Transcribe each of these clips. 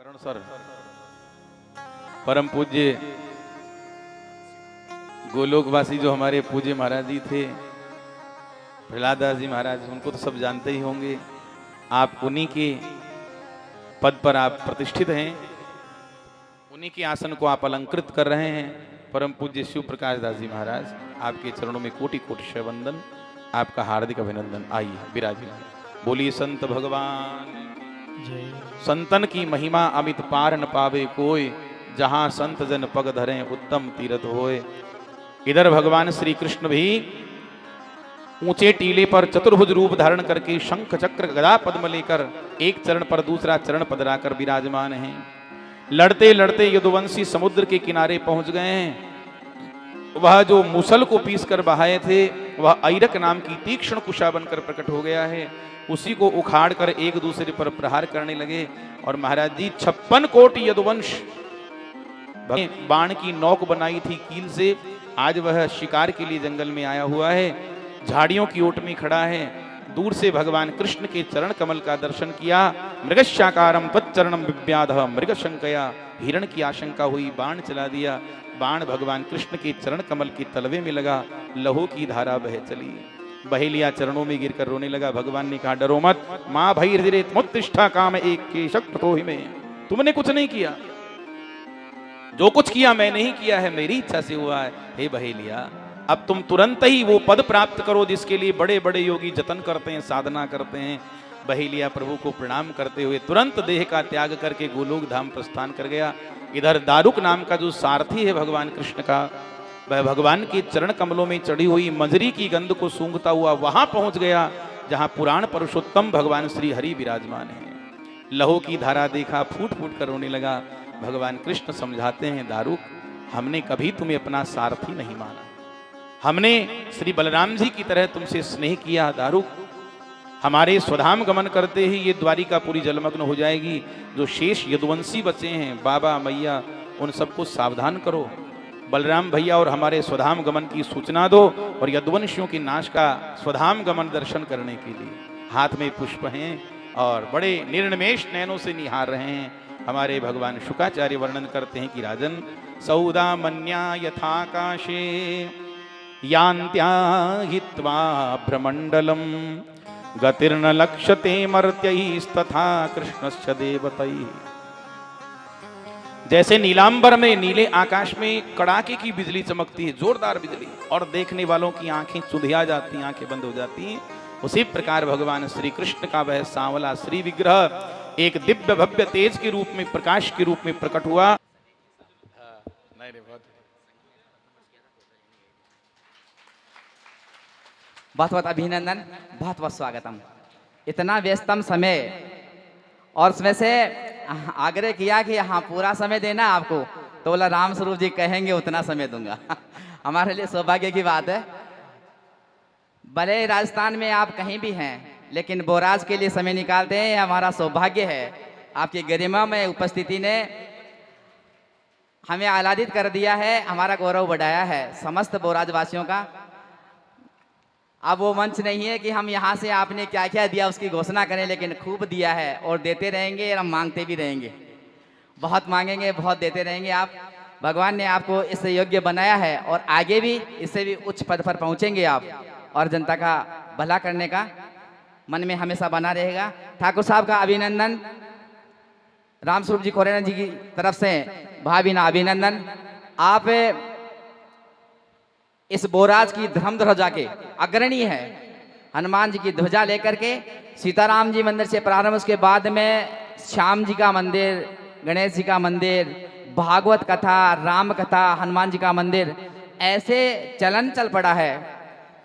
करण sir परम पूज्य गोलोकवासी जो हमारे पूज्य महाराज जी थे, प्रहलाद दास जी महाराज, उनको तो सब जानते ही होंगे। आप उन्हीं के पद पर आप प्रतिष्ठित हैं, उन्हीं के आसन को आप अलंकृत कर रहे हैं। परम पूज्य शिव प्रकाश दास जी महाराज, आपके चरणों में कोटि कोटि शय वंदन, आपका हार्दिक अभिनंदन। आइए विराजिए। बोलिए संत भगवान जय। संतन की महिमा अमित पार न पावे कोई, जहां संत जन पग धरे उत्तम तीरथ होए। इधर भगवान श्री कृष्ण भी ऊंचे टीले पर चतुर्भुज रूप धारण करके शंख चक्र गदा पद्म लेकर एक चरण पर दूसरा चरण पधराकर विराजमान हैं। लड़ते लड़ते यदुवंशी समुद्र के किनारे पहुंच गए हैं। वह जो मूसल को पीस कर बहाए थे, वह ऐरक नाम की तीक्ष्ण कुशा बनकर प्रकट हो गया है। उसी को उखाड़ कर एक दूसरे पर प्रहार करने लगे। और महाराज जी 56 कोटि यदुवंश बाण की नौक बनाई थी कील से, आज वह शिकार के लिए जंगल में आया हुआ है, झाड़ियों की ओट में खड़ा है। दूर से भगवान कृष्ण के चरण कमल का दर्शन किया। मृगशाकारम तच्चरणम विव्याधः मृगशंकया, हिरण की आशंका हुई, बाण चला दिया। बाण भगवान कृष्ण के चरण कमल के तलवे में लगा, लहू की धारा बह चली। बहेलिया चरणों में गिरकर रोने लगा। भगवान ने कहा, डरो मत, मां भई हृदय मुत्तिष्ठा काम एक के शक्त तो ही में। तुमने कुछ नहीं किया, जो कुछ किया मैंने ही किया है, मेरी इच्छा से हुआ है। हे बहेलिया, अब तुम तुरंत ही वो पद प्राप्त करो जिसके लिए बड़े बड़े योगी जतन करते हैं, साधना करते हैं। बहेलिया प्रभु को प्रणाम करते हुए तुरंत देह का त्याग करके गोलोक धाम प्रस्थान कर गया। इधर दारुक नाम का जो सारथी है भगवान कृष्ण का, वह भगवान के चरण कमलों में चढ़ी हुई मंजरी की गंध को सूंघता हुआ वहां पहुंच गया जहां पुराण पुरुषोत्तम भगवान श्री हरि विराजमान है। लहू की धारा देखा, फूट फूट कर रोने लगा। भगवान कृष्ण समझाते हैं, दारुक, हमने कभी तुम्हें अपना सारथी नहीं माना, हमने श्री बलराम जी की तरह तुमसे स्नेह किया। दारुक, हमारे स्वधाम गमन करते ही ये द्वारिका पूरी जलमग्न हो जाएगी। जो शेष यदुवंशी बचे हैं, बाबा मैया, उन सबको सावधान करो। बलराम भैया और हमारे स्वधाम गमन की सूचना दो और यदुवंशियों के नाश का स्वधाम गमन दर्शन करने के लिए हाथ में पुष्प हैं और बड़े निर्निमेष नयनों से निहार रहे हैं। हमारे भगवान शुकाचार्य वर्णन करते हैं कि राजन, सौदामन्या यथाकाशे यान्त्या हित्वा भ्रमंडलम गतिर्न लक्ष्यते मर्त्यैस्तथा कृष्णश्च देवतैः। जैसे नीलांबर में, नीले आकाश में कड़ाके की बिजली चमकती है, जोरदार बिजली, और देखने वालों की आंखें चुंधिया जाती हैं, आंखें बंद हो जाती हैं, उसी प्रकार भगवान श्री कृष्ण का वह सांवला श्री विग्रह एक दिव्य भव्य तेज के रूप में, प्रकाश के रूप में प्रकट हुआ। बहुत बहुत अभिनंदन, बहुत बहुत स्वागतम। इतना व्यस्तम समय और उसमें से आग्रह किया कि हाँ पूरा समय देना आपको, तो बोला राम स्वरूप जी कहेंगे उतना समय दूंगा। हमारे लिए सौभाग्य की बात है। भले राजस्थान में आप कहीं भी हैं, लेकिन बोराज के लिए समय निकालते हैं, हमारा सौभाग्य है। आपकी गरिमा में उपस्थिति ने हमें आह्लादित कर दिया है, हमारा गौरव बढ़ाया है समस्त बोराजवासियों का। अब वो मंच नहीं है कि हम यहाँ से आपने क्या क्या दिया उसकी घोषणा करें, लेकिन खूब दिया है और देते रहेंगे और हम मांगते भी रहेंगे। बहुत मांगेंगे, बहुत देते रहेंगे। आप, भगवान ने आपको इस योग्य बनाया है और आगे भी इससे भी उच्च पद पर पहुँचेंगे आप, और जनता का भला करने का मन में हमेशा बना रहेगा। ठाकुर साहब का अभिनंदन, राम स्वरूप जी कोरेना जी की तरफ से भावभीना अभिनंदन। आप इस बोराज की धर्म ध्वजा के अग्रणी है। हनुमान जी की ध्वजा लेकर के सीताराम जी मंदिर से प्रारंभ, उसके बाद में श्याम जी का मंदिर, गणेश जी का मंदिर, भागवत कथा, राम कथा, हनुमान जी का मंदिर, ऐसे चलन चल पड़ा है।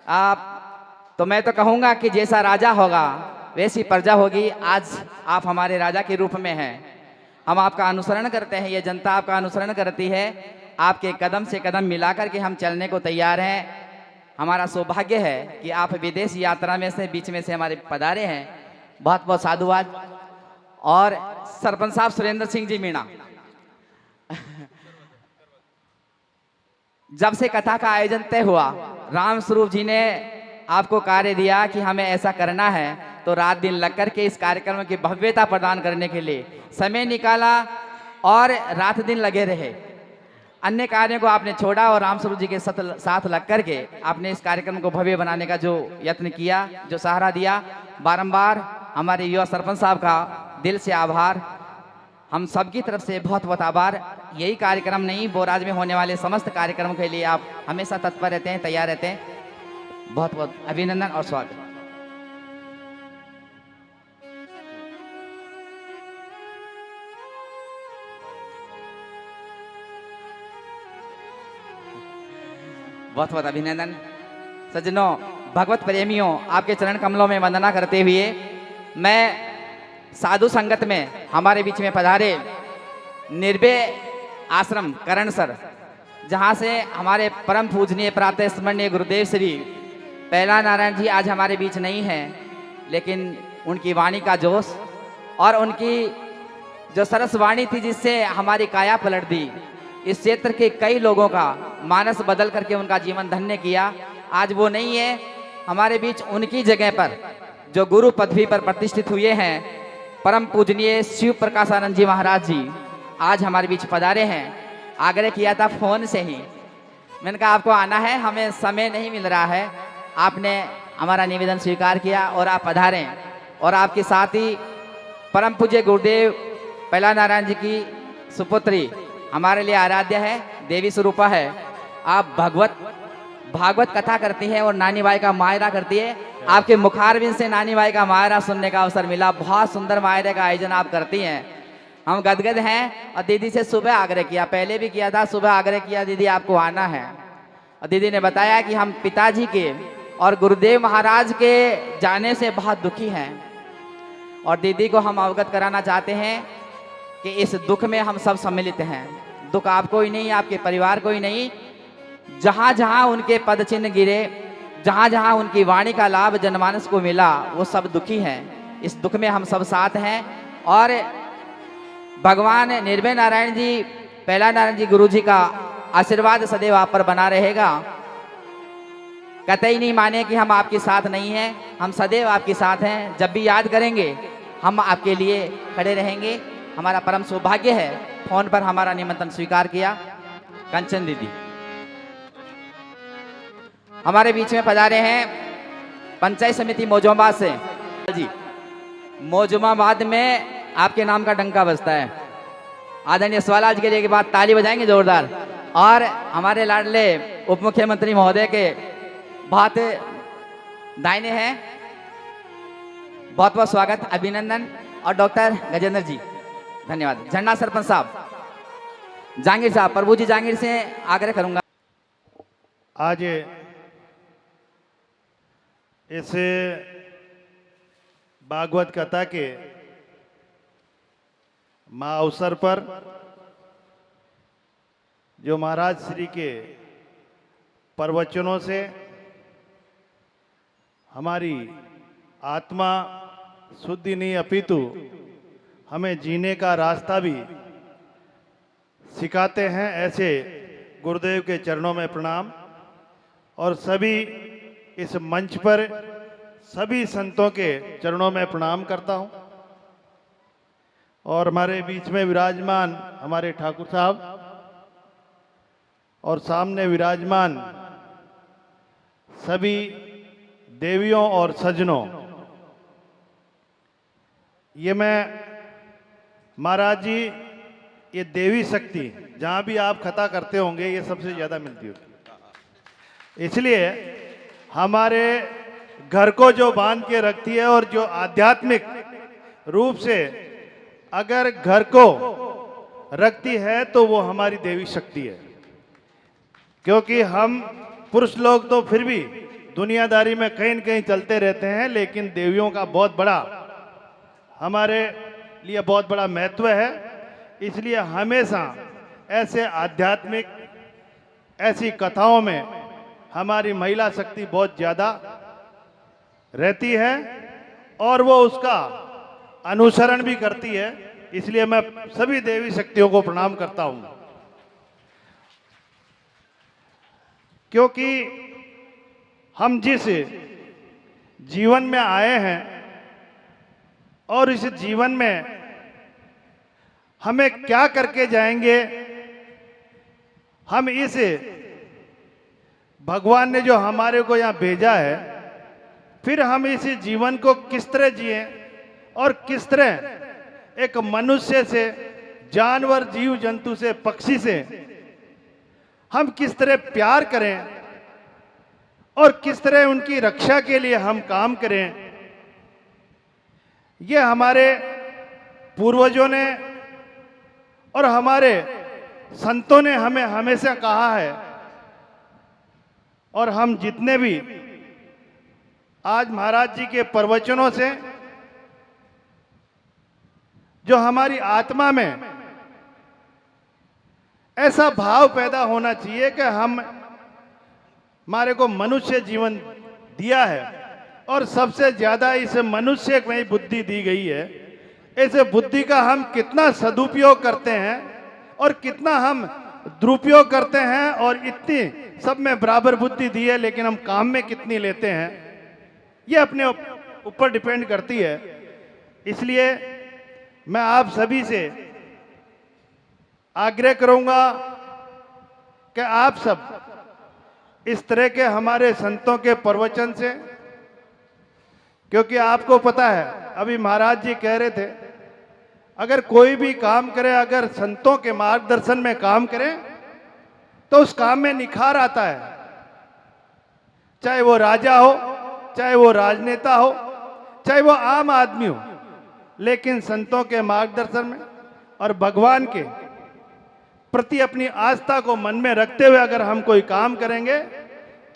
आप तो मैं तो कहूँगा कि जैसा राजा होगा वैसी प्रजा होगी। आज आप हमारे राजा के रूप में हैं, हम आपका अनुसरण करते हैं, ये जनता आपका अनुसरण करती है। आपके कदम से कदम मिलाकर के हम चलने को तैयार हैं। हमारा सौभाग्य है कि आप विदेश यात्रा में से बीच में से हमारे पधारे हैं। बहुत बहुत साधुवाद। और सरपंच साहब सुरेंद्र सिंह जी मीणा, जब से कथा का आयोजन तय हुआ, राम स्वरूप जी ने आपको कार्य दिया कि हमें ऐसा करना है तो रात दिन लग कर के इस कार्यक्रम की भव्यता प्रदान करने के लिए समय निकाला और रात दिन लगे रहे। अन्य कार्यों को आपने छोड़ा और राम स्वरूप जी के साथ लग करके आपने इस कार्यक्रम को भव्य बनाने का जो यत्न किया, जो सहारा दिया, बारंबार हमारे युवा सरपंच साहब का दिल से आभार। हम सबकी तरफ से बहुत बहुत आभार। यही कार्यक्रम नहीं, बोराज में होने वाले समस्त कार्यक्रमों के लिए आप हमेशा तत्पर रहते हैं, तैयार रहते हैं। बहुत बहुत अभिनंदन और स्वागत। बहुत बहुत अभिनंदन। सज्जनों, भगवत प्रेमियों, आपके चरण कमलों में वंदना करते हुए मैं साधु संगत में हमारे बीच में पधारे निर्भय आश्रम करण सर, जहाँ से हमारे परम पूजनीय प्रातः स्मरणीय गुरुदेव श्री पहला नारायण जी आज हमारे बीच नहीं हैं, लेकिन उनकी वाणी का जोश और उनकी जो सरस वाणी थी जिससे हमारी काया पलट दी, इस क्षेत्र के कई लोगों का मानस बदल करके उनका जीवन धन्य किया। आज वो नहीं है हमारे बीच, उनकी जगह पर जो गुरु पदवी पर प्रतिष्ठित हुए हैं परम पूजनीय शिव प्रकाशानंद जी महाराज जी आज हमारे बीच पधारे हैं। आग्रह किया था फोन से ही, मैंने कहा आपको आना है, हमें समय नहीं मिल रहा है। आपने हमारा निवेदन स्वीकार किया और आप पधारे, और आपके साथ ही परम पूज्य गुरुदेव पहला नारायण जी की सुपुत्री हमारे लिए आराध्य है, देवी स्वरूपा है। आप भागवत कथा करती है और नानी बाई का मायरा करती है। आपके मुखारबिंद से नानी बाई का मायरा सुनने का अवसर मिला। बहुत सुंदर मायरे का आयोजन आप करती हैं, हम गदगद हैं। और दीदी से सुबह आग्रह किया, पहले भी किया था, सुबह आग्रह किया दीदी आपको आना है, और दीदी ने बताया कि हम पिताजी के और गुरुदेव महाराज के जाने से बहुत दुखी हैं, और दीदी को हम अवगत कराना चाहते हैं कि इस दुख में हम सब सम्मिलित हैं। दुख आपको ही नहीं, आपके परिवार को ही नहीं, जहाँ जहाँ उनके पद चिन्ह गिरे, जहाँ जहाँ उनकी वाणी का लाभ जनमानस को मिला, वो सब दुखी हैं। इस दुख में हम सब साथ हैं, और भगवान निर्भय नारायण जी, पहला नारायण जी गुरु जी का आशीर्वाद सदैव आप पर बना रहेगा। कतई नहीं माने कि हम आपके साथ नहीं हैं, हम सदैव आपके साथ हैं। जब भी याद करेंगे हम आपके लिए खड़े रहेंगे। हमारा परम सौभाग्य है फोन पर हमारा निमंत्रण स्वीकार किया। कंचन दीदी हमारे बीच में पधारे हैं, पंचायत समिति मौजूमाबाद से जी। मौजूमाबाद में आपके नाम का डंका बजता है। आदरणीय सवाल जी के लिए के बाद ताली बजाएंगे जोरदार। और हमारे लाडले उप मुख्यमंत्री महोदय के बहुत दाहिने हैं, बहुत बहुत स्वागत, अभिनंदन। और डॉक्टर गजेंद्र जी धन्यवाद। झंडा सरपंच साहब, जहांगीर साहब, प्रभु जी जहांगीर से आग्रह करूंगा। आज इस भागवत कथा के महाअवसर पर जो महाराज श्री के प्रवचनों से हमारी आत्मा शुद्धि नहीं अपितु हमें जीने का रास्ता भी सिखाते हैं, ऐसे गुरुदेव के चरणों में प्रणाम। और सभी इस मंच पर सभी संतों के चरणों में प्रणाम करता हूं। और हमारे बीच में विराजमान हमारे ठाकुर साहब और सामने विराजमान सभी देवियों और सज्जनों, ये मैं महाराज जी, ये देवी शक्ति जहाँ भी आप कथा करते होंगे ये सबसे ज़्यादा मिलती होगी। इसलिए हमारे घर को जो बांध के रखती है और जो आध्यात्मिक रूप से अगर घर को रखती है तो वो हमारी देवी शक्ति है। क्योंकि हम पुरुष लोग तो फिर भी दुनियादारी में कहीं न कहीं चलते रहते हैं, लेकिन देवियों का बहुत बड़ा हमारे लिए बहुत बड़ा महत्व है। इसलिए हमेशा ऐसे आध्यात्मिक ऐसी कथाओं में हमारी महिला शक्ति बहुत ज़्यादा रहती है और वो उसका अनुसरण भी करती है। इसलिए मैं सभी देवी शक्तियों को प्रणाम करता हूं, क्योंकि हम जिस जीवन में आए हैं और इस जीवन में हमें क्या करके जाएंगे, हम इस भगवान ने जो हमारे को यहाँ भेजा है, फिर हम इस जीवन को किस तरह जिए और किस तरह एक मनुष्य से, जानवर, जीव जंतु से, पक्षी से हम किस तरह प्यार करें और किस तरह उनकी रक्षा के लिए हम काम करें। ये हमारे पूर्वजों ने और हमारे संतों ने हमें हमेशा कहा है, और हम जितने भी आज महाराज जी के प्रवचनों से जो हमारी आत्मा में ऐसा भाव पैदा होना चाहिए कि हम हमारे को मनुष्य जीवन दिया है और सबसे ज्यादा इस मनुष्य में ही बुद्धि दी गई है। इस बुद्धि का हम कितना सदुपयोग करते हैं और कितना हम दुरुपयोग करते हैं, और इतनी सब में बराबर बुद्धि दी है लेकिन हम काम में कितनी लेते हैं, ये अपने ऊपर डिपेंड करती है। इसलिए मैं आप सभी से आग्रह करूंगा कि आप सब इस तरह के हमारे संतों के प्रवचन से, क्योंकि आपको पता है अभी महाराज जी कह रहे थे, अगर कोई भी काम करे, अगर संतों के मार्गदर्शन में काम करे तो उस काम में निखार आता है। चाहे वो राजा हो, चाहे वो राजनेता हो, चाहे वो आम आदमी हो, लेकिन संतों के मार्गदर्शन में और भगवान के प्रति अपनी आस्था को मन में रखते हुए अगर हम कोई काम करेंगे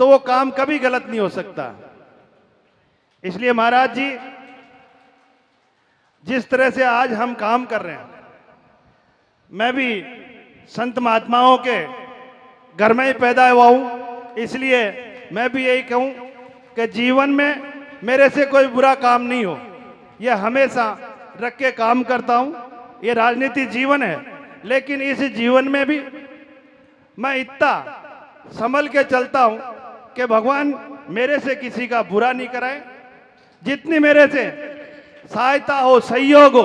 तो वो काम कभी गलत नहीं हो सकता। इसलिए महाराज जी जिस तरह से आज हम काम कर रहे हैं, मैं भी संत महात्माओं के घर में ही पैदा हुआ हूं, इसलिए मैं भी यही कहूं कि जीवन में मेरे से कोई बुरा काम नहीं हो, यह हमेशा रख के काम करता हूं। ये राजनीति जीवन है, लेकिन इस जीवन में भी मैं इतना संभल के चलता हूं कि भगवान मेरे से किसी का बुरा नहीं कराए। जितनी मेरे से सहायता हो, सहयोग हो,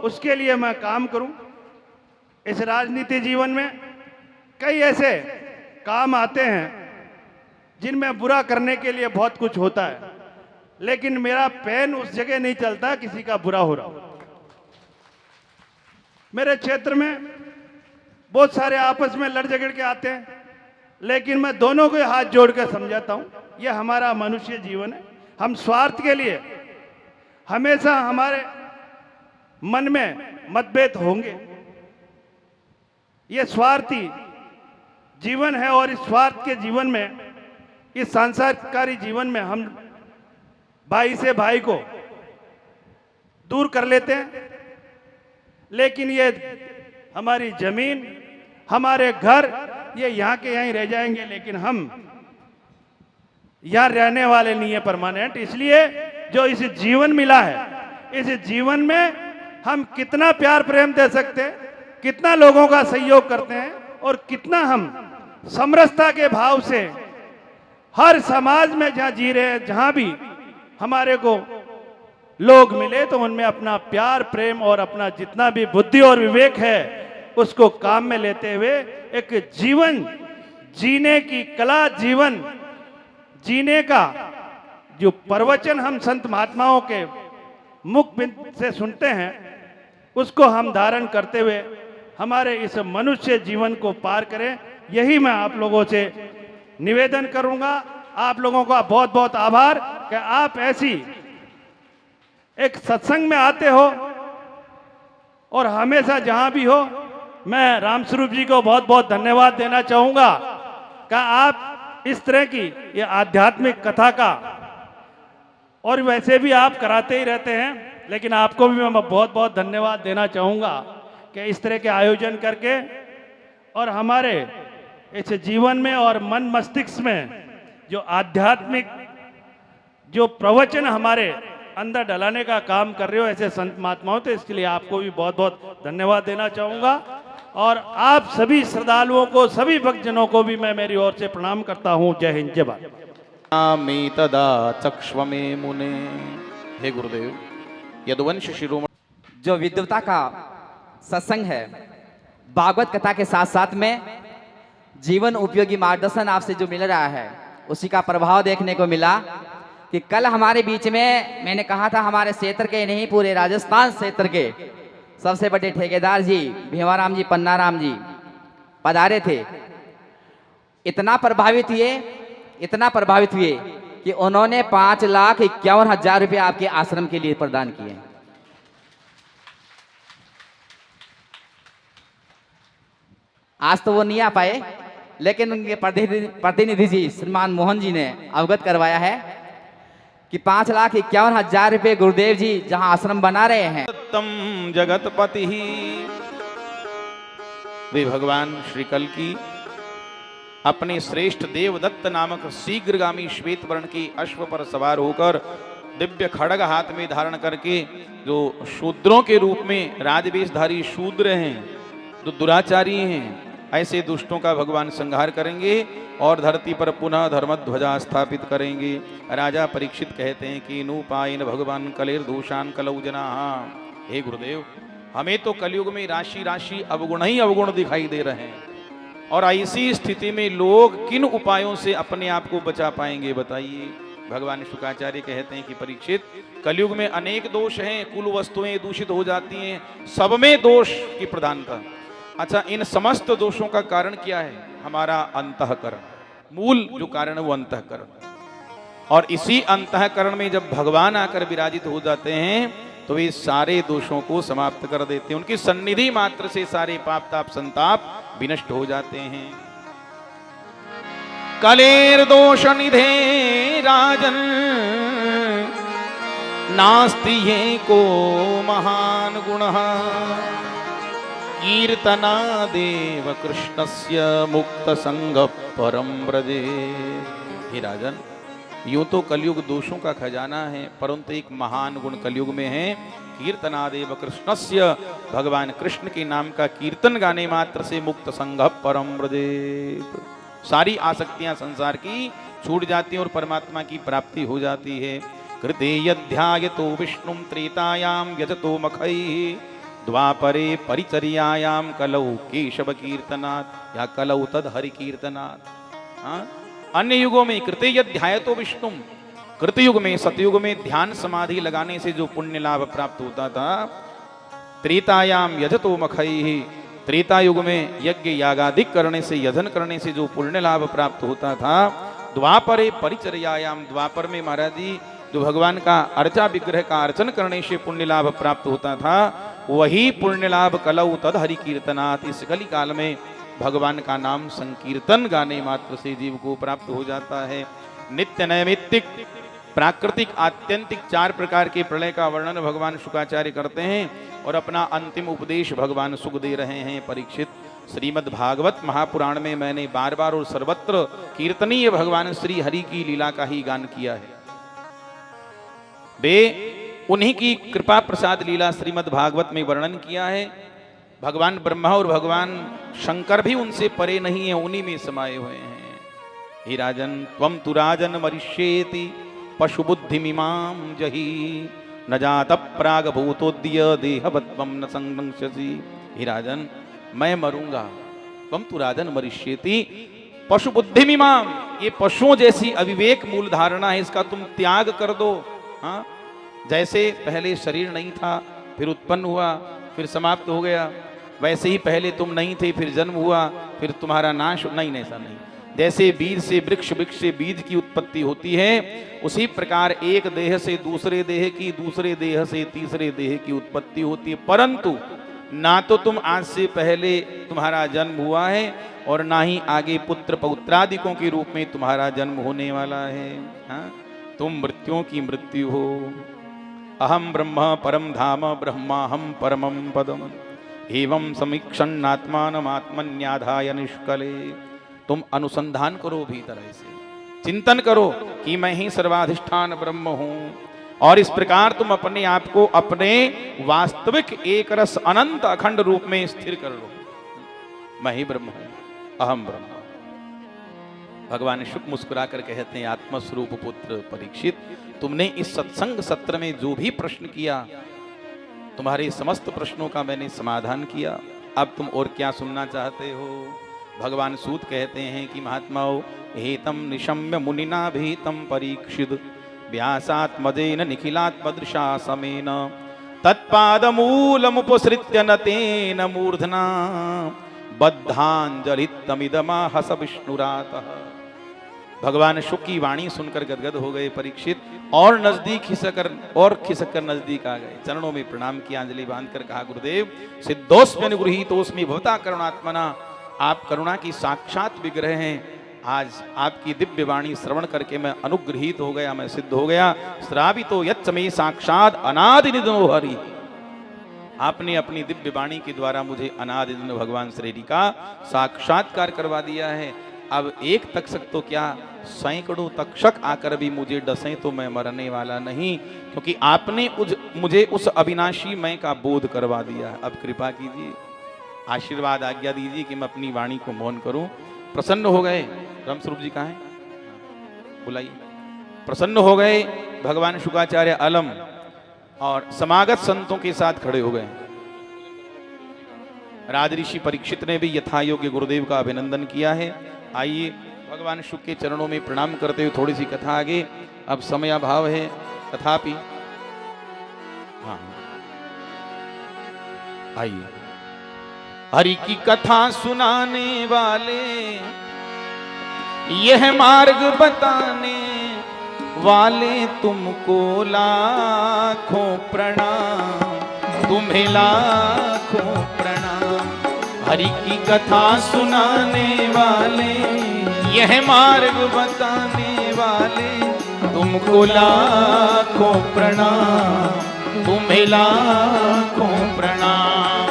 उसके लिए मैं काम करूं। इस राजनीति जीवन में कई ऐसे काम आते हैं जिनमें बुरा करने के लिए बहुत कुछ होता है, लेकिन मेरा पेन उस जगह नहीं चलता किसी का बुरा हो रहा हो। मेरे क्षेत्र में बहुत सारे आपस में लड़ झगड़ के आते हैं, लेकिन मैं दोनों को हाथ जोड़ कर समझाता हूं, यह हमारा मनुष्य जीवन है। हम स्वार्थ के लिए हमेशा हमारे मन में मतभेद होंगे, यह स्वार्थी जीवन है, और इस स्वार्थ के जीवन में, इस सांसारिक जीवन में हम भाई से भाई को दूर कर लेते हैं, लेकिन ये हमारी जमीन, हमारे घर, ये यहाँ के यहीं रह जाएंगे, लेकिन हम यहाँ रहने वाले नहीं है परमानेंट। इसलिए जो इस जीवन मिला है, इस जीवन में हम कितना प्यार प्रेम दे सकते हैं, कितना लोगों का सहयोग करते हैं, और कितना हम समरसता के भाव से हर समाज में जहाँ जी रहे हैं, जहाँ भी हमारे को लोग मिले तो उनमें अपना प्यार प्रेम और अपना जितना भी बुद्धि और विवेक है उसको काम में लेते हुए एक जीवन जीने की कला, जीवन जीने का जो प्रवचन हम संत महात्माओं के मुख से सुनते हैं, उसको हम धारण करते हुए हमारे इस मनुष्य जीवन को पार करें। यही मैं आप लोगों से निवेदन करूंगा। आप लोगों का बहुत बहुत आभार कि आप ऐसी एक सत्संग में आते हो, और हमेशा जहां भी हो, मैं रामस्वरूप जी को बहुत बहुत धन्यवाद देना चाहूंगा कि आप इस तरह की ये आध्यात्मिक कथा का, और वैसे भी आप कराते ही रहते हैं, लेकिन आपको भी मैं बहुत बहुत धन्यवाद देना चाहूंगा कि इस तरह के आयोजन करके और हमारे इस जीवन में और मन मस्तिष्क में जो आध्यात्मिक जो प्रवचन हमारे अंदर डलाने का काम कर रहे हो ऐसे संत महात्माओं, तो इसके लिए आपको भी बहुत बहुत धन्यवाद देना चाहूंगा। और आप सभी श्रद्धालुओं को, सभी भक्तजनों को भी मैं मेरी ओर से प्रणाम करता हूं। जय हिंद, जय भारत। तदा चक्ष्व मे मुने। हे गुरुदेव, यदुवंश शिरोमणि जो विद्वता का सत्संग है, भागवत कथा के साथ साथ में जीवन उपयोगी मार्गदर्शन आपसे जो मिल रहा है, उसी का प्रभाव देखने को मिला कि कल हमारे बीच में मैंने कहा था हमारे क्षेत्र के नहीं पूरे राजस्थान क्षेत्र के सबसे बड़े ठेकेदार जी भीमाराम जी पन्नाराम जी पधारे थे। इतना प्रभावित हुए कि उन्होंने 5,51,000 रुपये आपके आश्रम के लिए प्रदान किए। आज तो वो नहीं आ पाए, लेकिन उनके प्रतिनिधि जी श्रीमान मोहन जी ने अवगत करवाया है कि 5,51,000 रुपये गुरुदेव जी जहां आश्रम बना रहे हैं। तम जगतपति ही वे भगवान श्री कल की अपने श्रेष्ठ देवदत्त नामक शीघ्रगामी श्वेत वर्ण की अश्व पर सवार होकर दिव्य खड़ग हाथ में धारण करके जो शूद्रों के रूप में राजवेशधारी शूद्र हैं, जो दुराचारी हैं, ऐसे दुष्टों का भगवान संहार करेंगे और धरती पर पुनः धर्म ध्वजा स्थापित करेंगे। राजा परीक्षित कहते हैं कि नूपायन भगवान कलेर दूषान कलौजना। हे गुरुदेव, हमें तो कलयुग में राशि राशि अवगुण ही अवगुण दिखाई दे रहे हैं, और ऐसी स्थिति में लोग किन उपायों से अपने आप को बचा पाएंगे बताइए। भगवान शुक्राचार्य कहते हैं कि परीक्षित, कलयुग में अनेक दोष हैं, कुल वस्तुएं दूषित हो जाती हैं, सब में दोष की प्रधानता। अच्छा, इन समस्त दोषों का कारण क्या है? हमारा अंतःकरण। मूल जो कारण है वो अंतःकरण, और इसी अंतःकरण में जब भगवान आकर विराजित हो जाते हैं तो वे सारे दोषों को समाप्त कर देते हैं। उनकी सन्निधि मात्र से सारे पाप ताप संताप विनष्ट हो जाते हैं। कलेर दोष निधे राजन नास्ति ये को महान गुणः कीर्तना देव कृष्णस्य मुक्त संग परम ब्रजे। हे राजन, यूं तो कलयुग दोषों का खजाना है, परंतु एक महान गुण कलयुग में है, कीर्तनादेव कृष्णस्य, भगवान कृष्ण के नाम का कीर्तन गाने मात्र से मुक्त संग परम ब्रजेत, सारी आसक्तियां संसार की छूट जाती हैं और परमात्मा की प्राप्ति हो जाती है। कृते यध्यायतो विष्णुं त्रेतायाम यजतो मखैः द्वापरे परिचर्यायाम कलौ केशव कीर्तनात् या कलौ तद हरि कीर्तनात्। अन्य युगों में कृते यध्यायतो विष्णुं, कृतयुग में सतयुग में ध्यान समाधि लगाने से जो पुण्य लाभ प्राप्त होता था, त्रेतायाम यजतो मखैः, त्रेता युग में यज्ञ यागादिक करने से यजन करने से जो पुण्य लाभ प्राप्त होता था, द्वापरे परिचर्यायाम, द्वापर में महाराज जी जो भगवान का अर्चा विग्रह का अर्चन करने से पुण्य लाभ प्राप्त होता था, वही पुण्य लाभ कलौ तद हरि कीर्तनात्, इस कली काल में भगवान का नाम संकीर्तन गाने मात्र से जीव को प्राप्त हो जाता है। नित्य नैमित्तिक प्राकृतिक आत्यंतिक चार प्रकार के प्रलय का वर्णन भगवान शुक्राचार्य करते हैं और अपना अंतिम उपदेश भगवान सुख दे रहे हैं। परीक्षित, श्रीमद् भागवत महापुराण में मैंने बार बार और सर्वत्र कीर्तनीय भगवान श्री हरि की लीला का ही गान किया है। वे उन्हीं की कृपा प्रसाद लीला श्रीमद् भागवत में वर्णन किया है। भगवान ब्रह्मा और भगवान शंकर भी उनसे परे नहीं है, उन्हीं में समाये हुए हैं। हे राजन, त्वं तु राजन मरिष्येति पशु बुद्धिमिमां जहि न जात प्राग भूतोद्य देहवत्वं न संगंस्यसि। हे राजन, मैं मरूंगा, त्वं तु राजन मरिष्येति पशु बुद्धिमिमां, ये पशुओं जैसी अविवेक मूल धारणा है, इसका तुम त्याग कर दो। हाँ, जैसे पहले शरीर नहीं था, फिर उत्पन्न हुआ, फिर समाप्त हो गया, वैसे ही पहले तुम नहीं थे, फिर जन्म हुआ, फिर तुम्हारा नाश नहीं, ऐसा नहीं। जैसे बीज से वृक्ष, वृक्ष से बीज की उत्पत्ति होती है, उसी प्रकार एक देह से दूसरे देह की, दूसरे देह से तीसरे देह की उत्पत्ति होती है। परंतु ना तो तुम आज से पहले तुम्हारा जन्म हुआ है और ना ही आगे पुत्र पौत्रादिकों के रूप में तुम्हारा जन्म होने वाला है। हाँ, तुम मृत्युओं की मृत्यु हो। अहम ब्रह्म परम धाम ब्रह्माहम परमं पदम एवं समीक्षन्नात्मानम् आत्मन्याधाय निष्कले। तुम अनुसंधान करो भीतर, ऐसे चिंतन करो कि मैं ही सर्वाधिष्ठान ब्रह्म हूं, और इस प्रकार तुम अपने आप को अपने वास्तविक एक रस अनंत अखंड रूप में स्थिर कर लो। मैं ही ब्रह्म हूं, अहम ब्रह्म। भगवान शुक्र मुस्कुराकर कहते हैं, आत्मस्वरूप पुत्र परीक्षित, तुमने इस सत्संग सत्र में जो भी प्रश्न किया तुम्हारे समस्त प्रश्नों का मैंने समाधान किया, अब तुम और क्या सुनना चाहते हो? भगवान सूत कहते हैं कि महात्माओं, हेतम निशम्य मुनिना भीतम परीक्षित व्यासात्मजेन निखिलात्मदृशा समेन तत्पादमूलमुपसृत्य न तेन मूर्धना बद्धांजलितमिदमाहस विष्णुरातः। भगवान शुक की वाणी सुनकर गदगद हो गए परीक्षित, और नजदीक खिसकर नजदीक आ गए। चरणों में प्रणाम किया, अंजलि बांधकर कहा, गुरुदेव सिद्धोस्म्य अनुगृहीतोस्मि भवता करुणात्मना, आप करुणा की साक्षात विग्रह हैं। आज आपकी दिव्य वाणी श्रवण करके मैं अनुग्रहित हो गया, मैं सिद्ध हो गया। श्रावितो यच्चमे साक्षात अनादि निधनो हरि, आपने अपनी दिव्य वाणी के द्वारा मुझे अनादि निधन भगवान श्री हरि का साक्षात्कार करवा दिया है। अब एक तक्षक तो क्या, सैकड़ों तक्षक आकर भी मुझे डसें तो मैं मरने वाला नहीं, क्योंकि आपने मुझे उस अविनाशी मैं का बोध करवा दिया है। अब कृपा कीजिए, आशीर्वाद आज्ञा दीजिए कि मैं अपनी वाणी को मौन करूं। प्रसन्न हो गए। रामस्वरूप जी कहाँ हैं? बुलाइए। प्रसन्न हो गए भगवान शुकाचार्य अलम और समागत संतों के साथ खड़े हो गए। राजऋषि परीक्षित ने भी यथा योग्य गुरुदेव का अभिनंदन किया है। आइए भगवान शुक के चरणों में प्रणाम करते हुए थोड़ी सी कथा आगे, अब समय अभाव है तथापि हाँ आइए। हरि की कथा सुनाने वाले, यह मार्ग बताने वाले, तुमको लाखों प्रणाम, तुम्हें लाखों प्रणाम। हरि की कथा सुनाने वाले, यह मार्ग बताने वाले, तुमको लाखों प्रणाम, तुम्हें लाखों प्रणाम।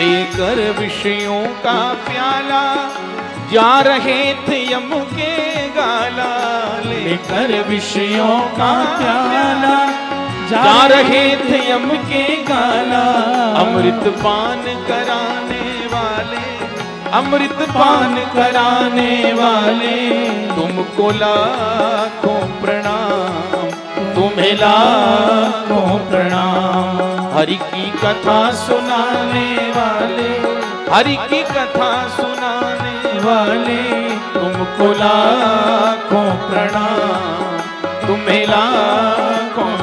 लेकर विषयों का प्याला जा रहे थे यम के गाला, लेकर विषयों का प्याला जा रहे थे यम के गाला। अमृत पान कराने वाले, अमृत पान कराने वाले, तुमको लाखों प्रणाम, तुम्हें लाखों प्रणाम। हरि की कथा सुनाने वाले, हरि की कथा सुनाने वाले, तुमको लाखों प्रणाम, तुम्हें लाखों।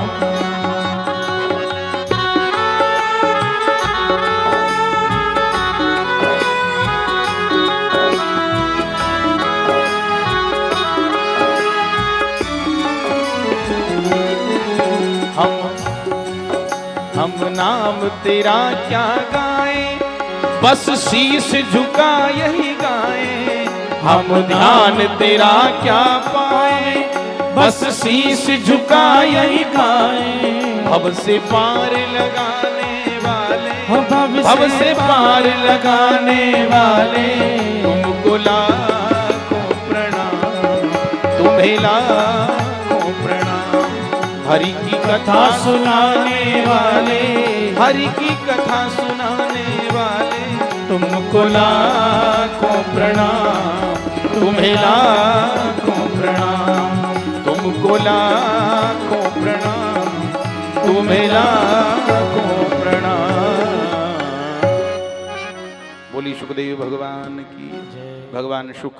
हम नाम तेरा क्या गाए, बस शीश झुका यही गाए। हम ध्यान तेरा क्या पाए, बस शीश झुका यही गाए। भव से पार लगाने वाले, भव से पार लगाने वाले, तुमको लाखों प्रणाम, तुम्हें लाखों प्रणाम। हरि की कथा सुनाने वाले, हरि की कथा सुनाने वाले, तुमको लाखों प्रणाम, तुम्हें लाखों प्रणाम, तुमको लाखों प्रणाम, तुम्हें लाखों प्रणाम। बोली सुखदेव भगवान की जय। भगवान शुक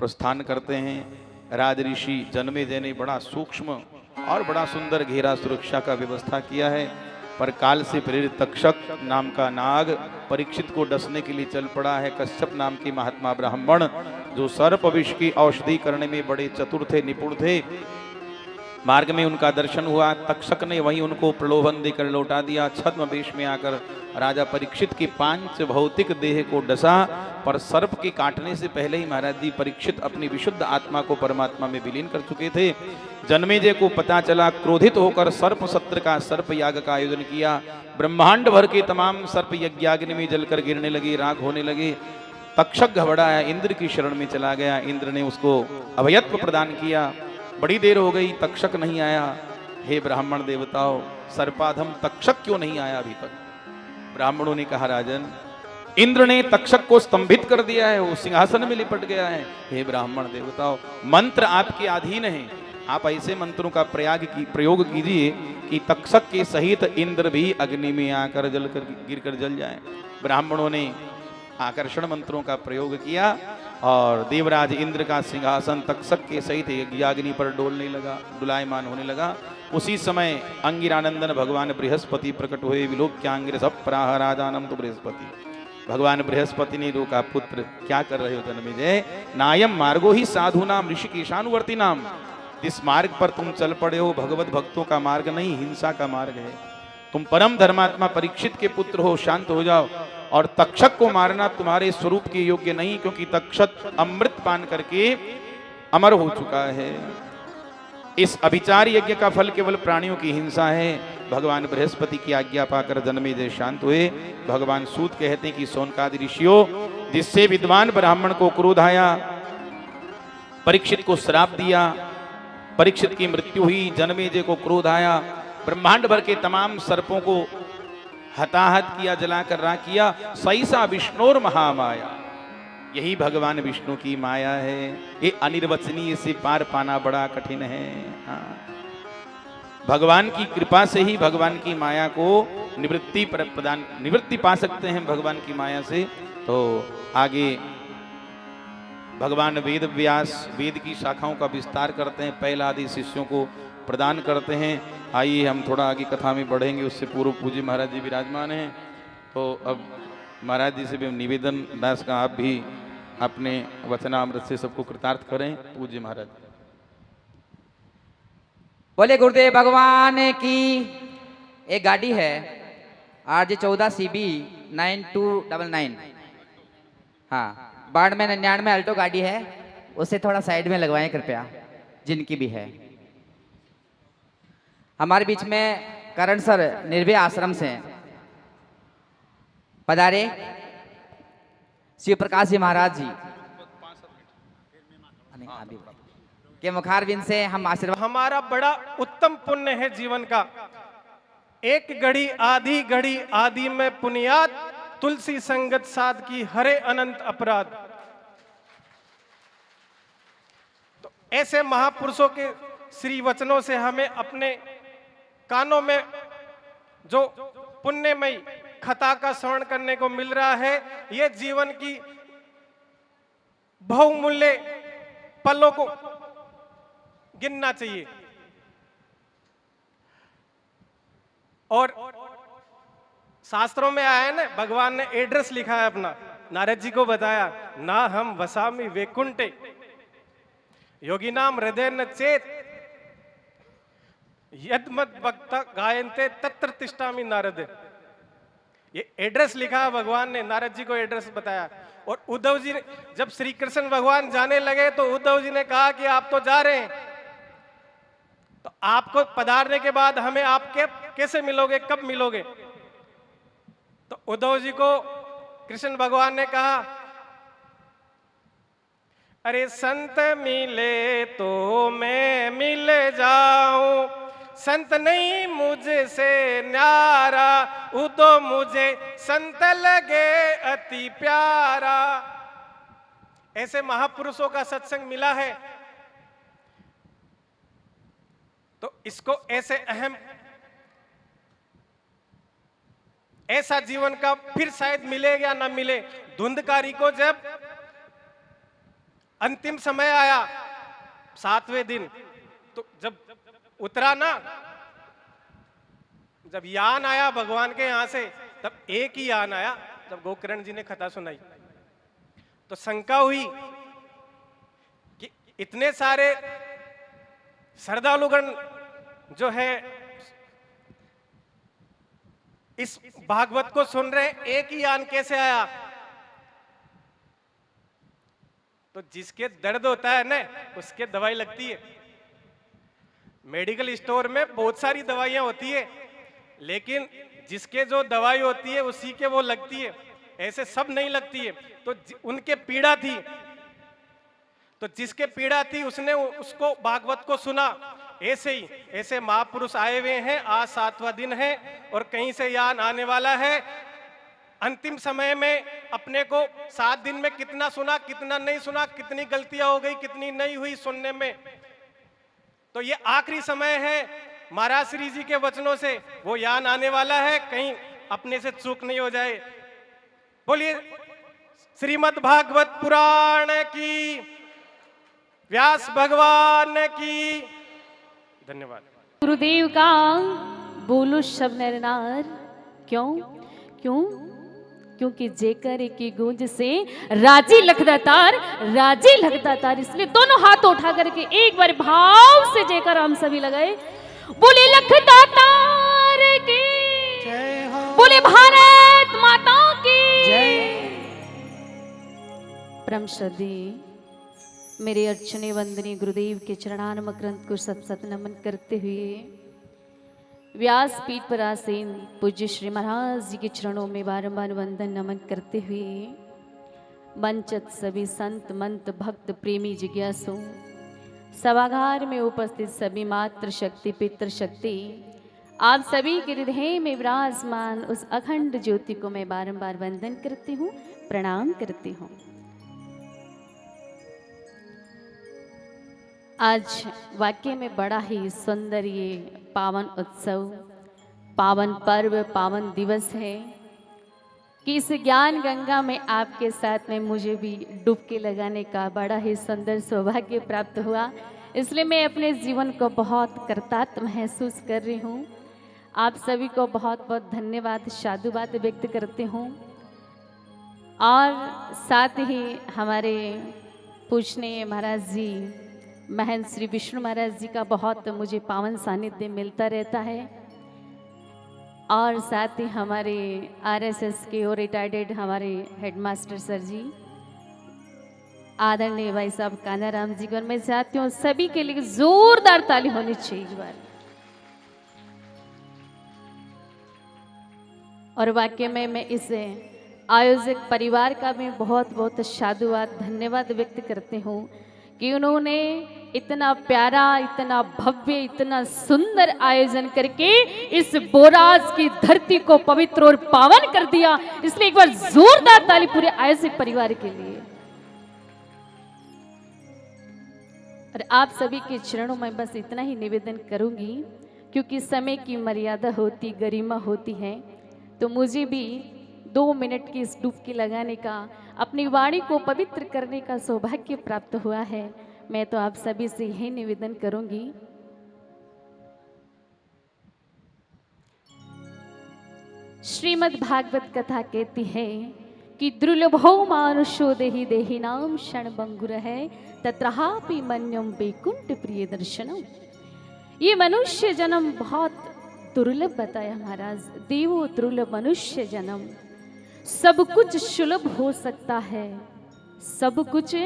प्रस्थान करते हैं। राजऋषि जन्मेजय ने बड़ा सूक्ष्म और बड़ा सुंदर घेरा सुरक्षा का व्यवस्था किया है, पर काल से प्रेरित तक्षक नाम का नाग परीक्षित को डसने के लिए चल पड़ा है। कश्यप नाम के महात्मा ब्राह्मण जो सर्प विष की औषधि करने में बड़े चतुर थे, निपुण थे, मार्ग में उनका दर्शन हुआ। तक्षक ने वहीं उनको प्रलोभन देकर लौटा दिया। छद्म वेश में आकर राजा परीक्षित की पांच भौतिक देह को डसा, पर सर्प के काटने से पहले ही महाराज जी परीक्षित अपनी विशुद्ध आत्मा को परमात्मा में विलीन कर चुके थे। जन्मेजय को पता चला, क्रोधित होकर सर्प सत्र का सर्प याग का आयोजन किया। ब्रह्मांड भर के तमाम सर्प यज्ञाग्नि में जलकर गिरने लगे, राख होने लगे। तक्षक घबराया, इंद्र की शरण में चला गया। इंद्र ने उसको अभयत्व प्रदान किया। बड़ी देर हो गई, तक्षक नहीं आया। हे ब्राह्मण देवताओं, सर्पाधम तक्षक क्यों नहीं आया अभी तक? ब्राह्मणों ने कहा राजन, इंद्र ने तक्षक को स्तंभित कर दिया है, वो सिंहासन में लिपट गया है। हे ब्राह्मण देवताओं, मंत्र आपके अधीन है, आप ऐसे मंत्रों का प्रयोग कीजिए कि तक्षक के सहित इंद्र भी अग्नि में आकर जलकर गिरकर जल जाए। ब्राह्मणों ने आकर्षण मंत्रों का प्रयोग किया और देवराज इंद्र का सिंहासन तक्षक के सहित यज्ञाग्नि पर डोलने लगा, डुलायमान होने लगा। उसी समय अंगिरानंदन भगवान बृहस्पति प्रकट हुए। विलोक्यांगिर सब प्राह राजानम तो बृहस्पति, भगवान बृहस्पति ने रोका, पुत्र क्या कर रहे हो जन्मेजय? नायम मार्गो ही साधु नाम ऋषिकेशानुवर्ती नाम, जिस मार्ग पर तुम चल पड़े हो भगवत भक्तों का मार्ग नहीं, हिंसा का मार्ग है। तुम परम धर्मात्मा परीक्षित के पुत्र हो, शांत हो जाओ। और तक्षक को मारना तुम्हारे स्वरूप के योग्य नहीं, क्योंकि तक्षक अमृत पान करके अमर हो चुका है। इस अभिचार यज्ञ का फल केवल प्राणियों की हिंसा है। भगवान बृहस्पति की आज्ञा पाकर जन्मेजय शांत हुए। भगवान सूत कहते हैं कि सौनकादि ऋषियों, जिससे विद्वान ब्राह्मण को क्रोध आया, परीक्षित को श्राप दिया, परीक्षित की मृत्यु हुई, जन्मेजय को क्रोध आया, ब्रह्मांड भर के तमाम सर्पों को हताहत किया, जलाकर राख किया। सैसा विष्णुर महामाया, यही भगवान विष्णु की माया है। ये अनिर्वचनीय से पार पाना बड़ा कठिन है। हाँ, भगवान की कृपा से ही भगवान की माया को निवृत्ति पा सकते हैं भगवान की माया से। तो आगे भगवान वेद व्यास वेद की शाखाओं का विस्तार करते हैं, पहला आदि शिष्यों को प्रदान करते हैं। आइए हम थोड़ा आगे कथा में बढ़ेंगे, उससे पूर्व पूज्य महाराज जी विराजमान हैं। तो अब महाराज जी से भी निवेदन दास का, आप भी अपने वचनामृत से सबको कृतार्थ करें। पूज्य महाराज। बोले गुरुदेव भगवान की। एक गाड़ी है RJ14 CB 9299, हाँ, बाढ़ में 99 अल्टो गाड़ी है, उसे थोड़ा साइड में लगवाएं कृपया, जिनकी भी है। हमारे बीच में करण सर निर्भय आश्रम से पधारे शिव प्रकाश जी महाराज जी के मुखारबिंद से हम आशीर्वाद। हमारा बड़ा उत्तम पुण्य है जीवन का। एक घड़ी आदि में पुनियाद, तुलसी संगत साध की हरे अनंत अपराध। तो ऐसे महापुरुषों के श्री वचनों से हमें अपने कानों में जो पुण्यमयी कथा का श्रवण करने को मिल रहा है, ये जीवन की बहुमूल्य पलों को गिनना चाहिए। और शास्त्रों में आया है ना, भगवान ने एड्रेस लिखा है अपना, नारद जी को बताया, ना हम वसामि वैकुंठे योगी नाम हृदय न चेत यद मत भक्ता गायन्ते तत्र तिष्ठामि नारद। ये एड्रेस लिखा है भगवान ने, नारद जी को एड्रेस बताया। और उद्धव जी ने, जब श्री कृष्ण भगवान जाने लगे तो उद्धव जी ने कहा कि आप तो जा रहे हैं, तो आपको पधारने के बाद हमें आप कैसे मिलोगे, कब मिलोगे? तो उद्धव जी को कृष्ण भगवान ने कहा, अरे संत मिले तो मैं मिल जाऊं, संत नहीं मुझसे न्यारा, उदो मुझे संत लगे अति प्यारा। ऐसे महापुरुषों का सत्संग मिला है, तो इसको ऐसे अहम, ऐसा जीवन का फिर शायद मिले या ना मिले। धुंधकारी को जब अंतिम समय आया 7वें दिन, तो जब उतरा ना, जब यान आया भगवान के यहां से, तब एक ही यान आया। जब गोकर्ण जी ने कथा सुनाई तो शंका हुई कि इतने सारे श्रद्धालुगण जो है इस भागवत को सुन रहे, एक ही यान कैसे आया? तो जिसके दर्द होता है ना, उसके दवाई लगती है। मेडिकल स्टोर में बहुत सारी दवाइयां होती है, लेकिन जिसके जो दवाई होती है उसी के वो लगती है, ऐसे सब नहीं लगती है। तो उनके पीड़ा थी, तो जिसके पीड़ा थी उसने उसको भागवत को सुना। ऐसे ही ऐसे महापुरुष आए हुए हैं। आज 7वां दिन है और कहीं से यान आने वाला है। अंतिम समय में अपने को 7 दिन में कितना सुना, कितना नहीं सुना, कितनी गलतियां हो गई, कितनी नहीं हुई सुनने में। तो ये आखिरी समय है, महाराज श्री जी के वचनों से वो यान आने वाला है, कहीं अपने से चूक नहीं हो जाए। बोलिए श्रीमद् भागवत पुराण की, व्यास भगवान की। धन्यवाद। गुरुदेव का बोलो शब नर नार। क्यों क्यों? क्योंकि जेकर की गूंज से राजी लगता तार, इसलिए दोनों हाथ उठा करके एक बार भाव से जेकर हम सभी लगाए। बोले लखदा तार की जय हो, बोले भारत माता की जय। परम श्रद्धेय मेरे अर्चने वंदनीय गुरुदेव के चरणानम ग्रंथ को सत सत नमन करते हुए व्यास पीठ पर आसीन पूज्य श्री महाराज जी के चरणों में बारंबार वंदन नमन करते हुए मंचत सभी संत मंत भक्त प्रेमी जिज्ञासु, सभागार में उपस्थित सभी मातृ शक्ति पितृ शक्ति, आप सभी के हृदय में विराजमान उस अखंड ज्योति को मैं बारंबार वंदन करती हूँ, प्रणाम करती हूँ। आज वाक्य में बड़ा ही सुंदर ये पावन उत्सव, पावन पर्व, पावन दिवस है कि इस ज्ञान गंगा में आपके साथ में मुझे भी डुबकी लगाने का बड़ा ही सुंदर सौभाग्य प्राप्त हुआ। इसलिए मैं अपने जीवन को बहुत कृतार्थ महसूस कर रही हूँ। आप सभी को बहुत बहुत धन्यवाद, साधुवाद व्यक्त करती हूँ। और साथ ही हमारे पूजनीय महाराज जी महंत श्री विष्णु महाराज जी का बहुत मुझे पावन सानिध्य मिलता रहता है। और साथ ही हमारे आरएसएस के और रिटायर्ड हमारे हेडमास्टर सर जी, आदरणीय भाई साहब कान्हाराम जी को मैं चाहती हूँ सभी के लिए जोरदार ताली होनी चाहिए एक बार। और वाकई में मैं इस आयोजक परिवार का भी बहुत बहुत साधुवाद धन्यवाद व्यक्त करती हूँ कि उन्होंने इतना प्यारा, इतना भव्य, इतना सुंदर आयोजन करके इस बोराज की धरती को पवित्र और पावन कर दिया। इसलिए एक बार जोरदार ताली पूरे आयोजक परिवार के लिए। और आप सभी के चरणों में बस इतना ही निवेदन करूंगी, क्योंकि समय की मर्यादा होती, गरिमा होती है, तो मुझे भी 2 मिनट की इस डुबकी लगाने का, अपनी वाणी को पवित्र करने का सौभाग्य प्राप्त हुआ है। मैं तो आप सभी से यही निवेदन करूंगी। श्रीमद् भागवत कथा कहती है कि दुर्लभो मानुषो देहि देहि नाम क्षण बंगुर है तत्रहापि मन्यम वैकुंठ प्रिय दर्शनम। ये मनुष्य जन्म बहुत दुर्लभ बताया महाराज, देवो दुर्लभ मनुष्य जन्म। सब कुछ सुलभ हो सकता है, सब कुछ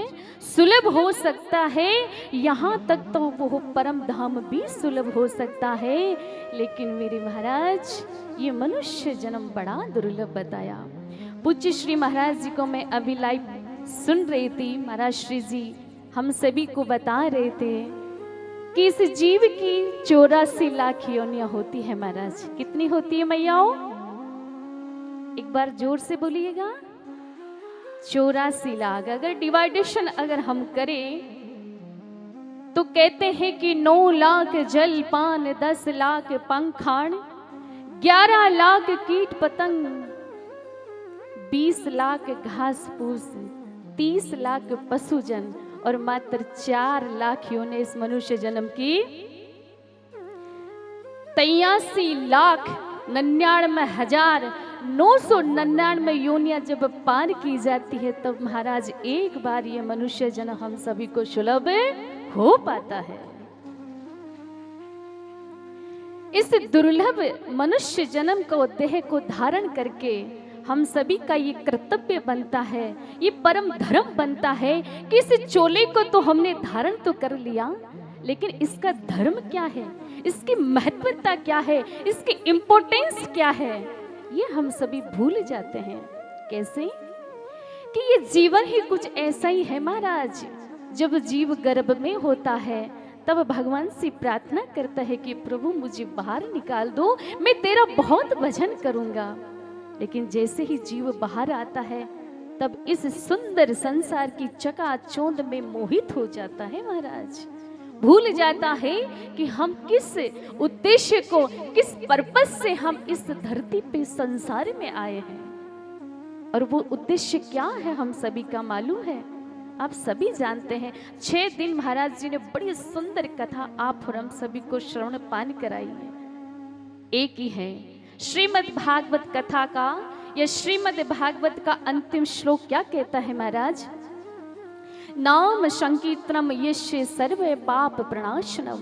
सुलभ हो सकता है, यहाँ तक तो वो परम धाम भी सुलभ हो सकता है, लेकिन मेरे महाराज ये मनुष्य जन्म बड़ा दुर्लभ बताया। पूज्य श्री महाराज जी को मैं अभी लाइव सुन रही थी। महाराज श्री जी हम सभी को बता रहे थे कि इस जीव की 84 लाख योनियां होती है। महाराज कितनी होती है मैयाओ? एक बार जोर से बोलिएगा। 84 लाख। अगर डिवाइडेशन अगर हम करें तो कहते हैं कि 9 लाख जलपान, 10 लाख पंखाण, 11 लाख कीट पतंग, 20 लाख घास फूस, 30 लाख पशुजन और मात्र 4 लाख योनि इस मनुष्य जन्म की 83,99,999 योनियां जब पार की जाती है तब महाराज एक बार ये मनुष्य जन्म हम सभी को सुलभ हो पाता है। इस दुर्लभ मनुष्य जन्म को देह को धारण करके हम सभी का ये कर्तव्य बनता है, ये परम धर्म बनता है कि इस चोले को तो हमने धारण तो कर लिया, लेकिन इसका धर्म क्या है, इसकी महत्वता क्या है, इसकी इम्पोर्टेंस क्या है, ये हम सभी भूल जाते हैं। कैसे कि ये जीवन ही कुछ ऐसा ही है महाराज। जब जीव गर्भ में होता है तब भगवान से प्रार्थना करता है कि प्रभु मुझे बाहर निकाल दो, मैं तेरा बहुत भजन करूंगा। लेकिन जैसे ही जीव बाहर आता है तब इस सुंदर संसार की चकाचौंध में मोहित हो जाता है महाराज। भूल जाता है कि हम किस उद्देश्य को, किस पर्पस से हम इस धरती पे संसार में आए हैं। और वो उद्देश्य क्या है हम सभी का मालूम है, आप सभी जानते हैं। 6 दिन महाराज जी ने बड़ी सुंदर कथा आप और हम सभी को श्रवण पान कराई है। एक ही है श्रीमद् भागवत कथा का, या श्रीमद् भागवत का अंतिम श्लोक क्या कहता है महाराज? नाम संकीर्तनम यस्य सर्व पाप प्रणाशनम,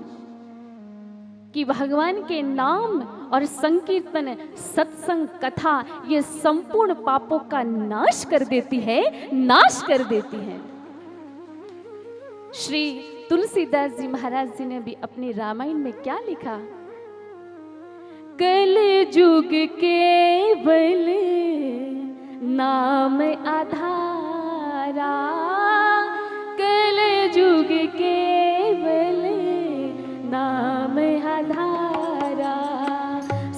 कि भगवान के नाम और संकीर्तन, सत्संग, कथा ये संपूर्ण पापों का नाश कर देती है, नाश कर देती है। श्री तुलसीदास जी महाराज जी ने भी अपने रामायण में क्या लिखा? कल युग केवल नाम आधारा, कल युग केवल नाम आधारा,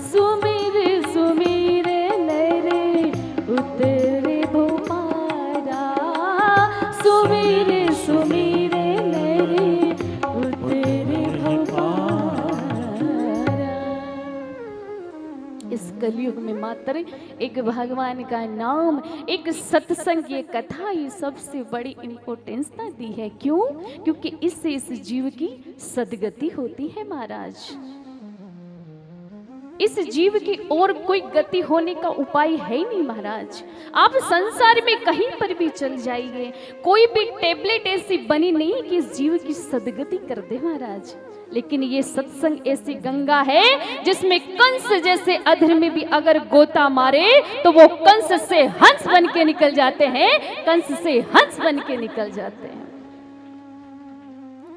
सुमिर सुमिर नर उतरे भूपारा, सुमिर सुमिर नर उतरे भूपारा। इस कलयुग में मात्र एक भगवान का नाम, एक सत्संग, ये कथा ही सबसे बड़ी इंपॉर्टेंस दी है। क्यों? क्योंकि इससे इस जीव की सदगति होती है महाराज। इस जीव की और कोई गति होने का उपाय है ही नहीं महाराज। आप संसार में कहीं पर भी चल जाइए, कोई भी टेबलेट ऐसी बनी नहीं कि इस जीव की सदगति कर दे महाराज। लेकिन ये सत्संग ऐसी गंगा है जिसमें कंस जैसे अधर में भी अगर गोता मारे तो वो कंस से हंस बन के निकल जाते हैं, कंस से हंस बन के निकल जाते हैं।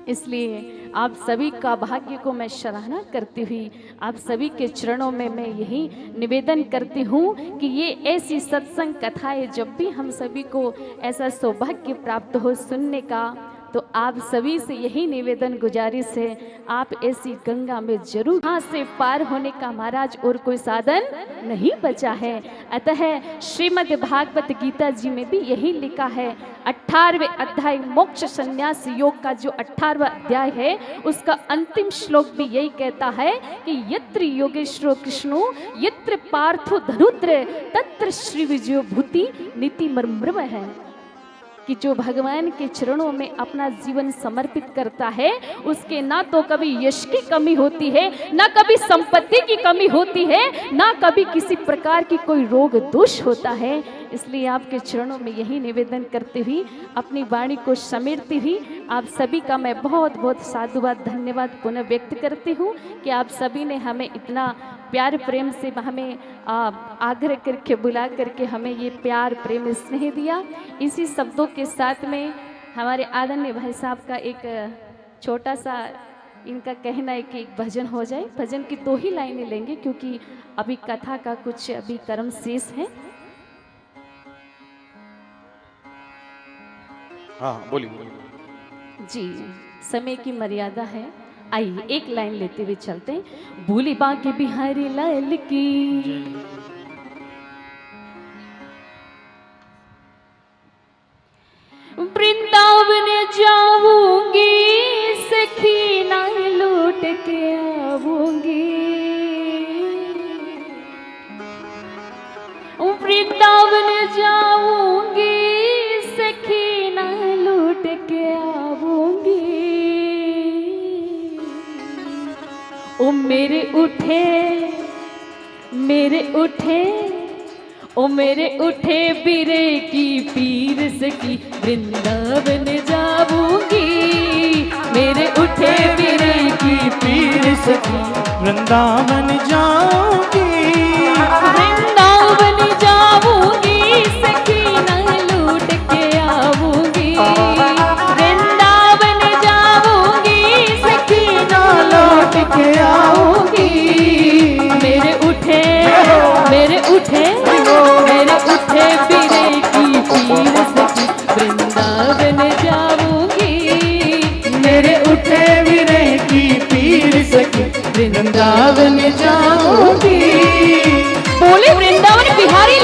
इसलिए आप सभी का भाग्य को मैं सराहना करती हुई आप सभी के चरणों में मैं यही निवेदन करती हूँ कि ये ऐसी सत्संग कथाएं जब भी हम सभी को ऐसा सौभाग्य प्राप्त हो सुनने का, तो आप सभी से यही निवेदन गुजारिश है, आप ऐसी गंगा में जरूर, यहाँ से पार होने का महाराज और कोई साधन नहीं बचा है। अतः श्रीमद् भागवत गीता जी में भी यही लिखा है, 18वें अध्याय मोक्ष संन्यास योग का जो 18वां अध्याय है उसका अंतिम श्लोक भी यही कहता है कि यत्र योगेश्वरो कृष्णो यत्र पार्थो धनुद्र तत्र श्री विजयो भूति नीति मर्मृम है, कि जो भगवान के चरणों में अपना जीवन समर्पित करता है उसके ना तो कभी यश की कमी होती है, ना कभी संपत्ति की कमी होती है, ना कभी किसी प्रकार की कोई रोग दोष होता है। इसलिए आपके चरणों में यही निवेदन करते हुए अपनी वाणी को समेटती हुई आप सभी का मैं बहुत बहुत साधुवाद धन्यवाद पुनः व्यक्त करती हूँ कि आप सभी ने हमें इतना प्यार प्रेम से हमें आग्रह करके बुला करके हमें ये प्यार प्रेम स्नेह दिया। इसी शब्दों के साथ में हमारे आदरणीय भाई साहब का एक छोटा सा इनका कहना है कि एक भजन हो जाए। भजन की 2 ही लाइनें लेंगे क्योंकि अभी कथा का कुछ अभी कर्म शेष है। हाँ बोलिए जी, समय की मर्यादा है। आइए एक लाइन लेते हुए चलते हैं। भूली बांके बिहारी लाल की, वृंदावन जाऊंगी सखी ना लौट के आऊंगी, वृंदावन जाऊंगी सखी ना लौट के आऊंगी। ओ मेरे उठे ओ मेरे उठे बिरे की पीर सखी वृंदावन जाऊंगी, मेरे उठे बिरे की पीर सखी वृंदावन जाऊंगी, वृंदावन जाऊंगी सखी ना लूट के आऊंगी, वृंदावन जाऊंगी सखी ना लौट के आऊंगी। मेरे उठे बिरे की पीर सखी वृंदावन जाऊंगी, मेरे उठे बिरे की पीर सखी वृंदावन जाऊंगी। बोले वृंदावन बिहारी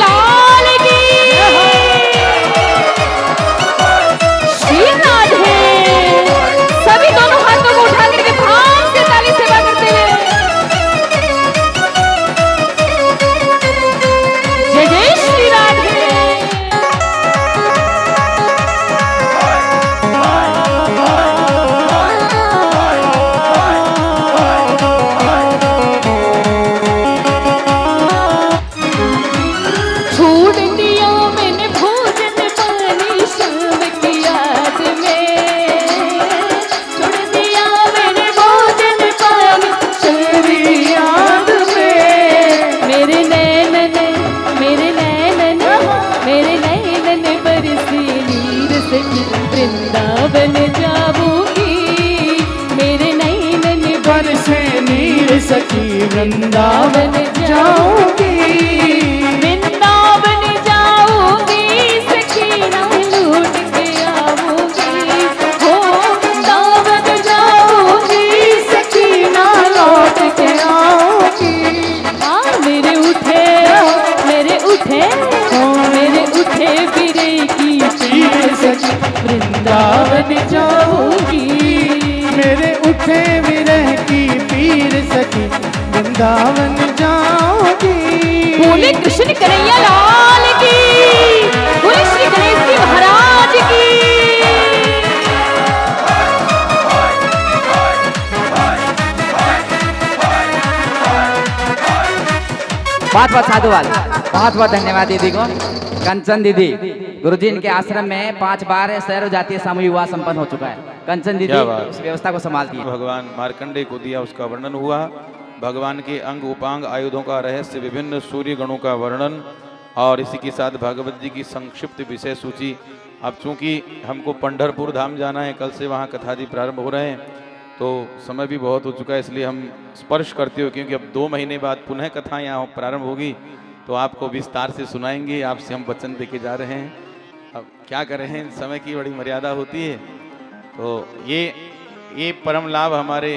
सखी वृंदावन जाऊंगी मेरे नैनन बरसे नीर सखी वृंदावन जाऊंगी वृंदावन जाऊंगी सखी ना लूट के आऊंगी हो वृंदावन जाऊंगी सखी ना लौट के आऊंगी हाँ मेरे उठे बिरे की पीर सखी वृंदावन जाऊंगी मेरे उठे विरह की पीर सखी वृंदावन जाऊंगी बोले कृष्ण कन्हैया लाल की बोले श्री गणेश जी महाराज की बहुत बहुत साधुवाद, बहुत बहुत धन्यवाद दीदी को। कंचन दीदी, गुरुजी इनके आश्रम में 5 बार सर्व जातीय सामूहिक विवाह संपन्न हो चुका है। कंचन दीदी क्या बात। उस व्यवस्था को संभालती है। भगवान मार्कंडेय को दिया, उसका वर्णन हुआ। भगवान के अंग उपांग आयुधों का रहस्य, विभिन्न सूर्य गणों का वर्णन और इसी के साथ भागवत जी की संक्षिप्त विषय सूची। अब चूंकि हमको पंढरपुर धाम जाना है, कल से वहाँ कथाजी प्रारंभ हो रहे हैं, तो समय भी बहुत हो चुका है, इसलिए हम स्पर्श करते हो क्योंकि अब 2 महीने बाद पुनः कथा यहाँ प्रारंभ होगी, तो आपको विस्तार से सुनाएंगे। आपसे हम वचन देके जा रहे हैं। अब क्या कर रहे हैं, समय की बड़ी मर्यादा होती है। तो ये परम लाभ हमारे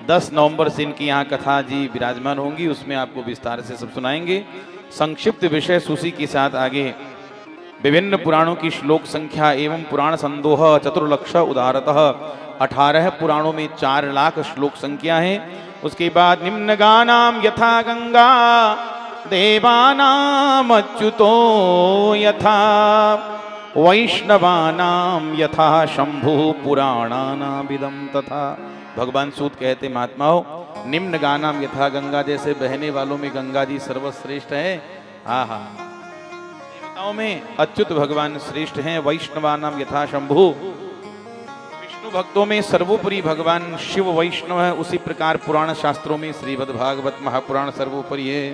10 नवंबर से इनकी यहाँ कथा जी विराजमान होंगी, उसमें आपको विस्तार से सब सुनाएंगे। संक्षिप्त विषय सूची के साथ आगे विभिन्न पुराणों की श्लोक संख्या एवं पुराण संदोह चतुर्लक्ष उदारतः 18 पुराणों में 4 लाख श्लोक संख्या है। उसके बाद निम्न गानाम यथा गंगा देवानाम अच्युतो यथा वैष्णवानाम यथा शंभु पुराणानाम विदम तथा। भगवान सूत कहते महात्माओं, निम्न गानाम यथा गंगा, जैसे बहने वालों में गंगा जी सर्वश्रेष्ठ है। हाँ हाँ, देवताओं में अच्युत भगवान श्रेष्ठ हैं। वैष्णवानाम यथा शंभु, विष्णु भक्तों में सर्वोपरि भगवान शिव वैष्णव है। उसी प्रकार पुराण शास्त्रों में श्रीमद् भागवत महापुराण सर्वोपरि है।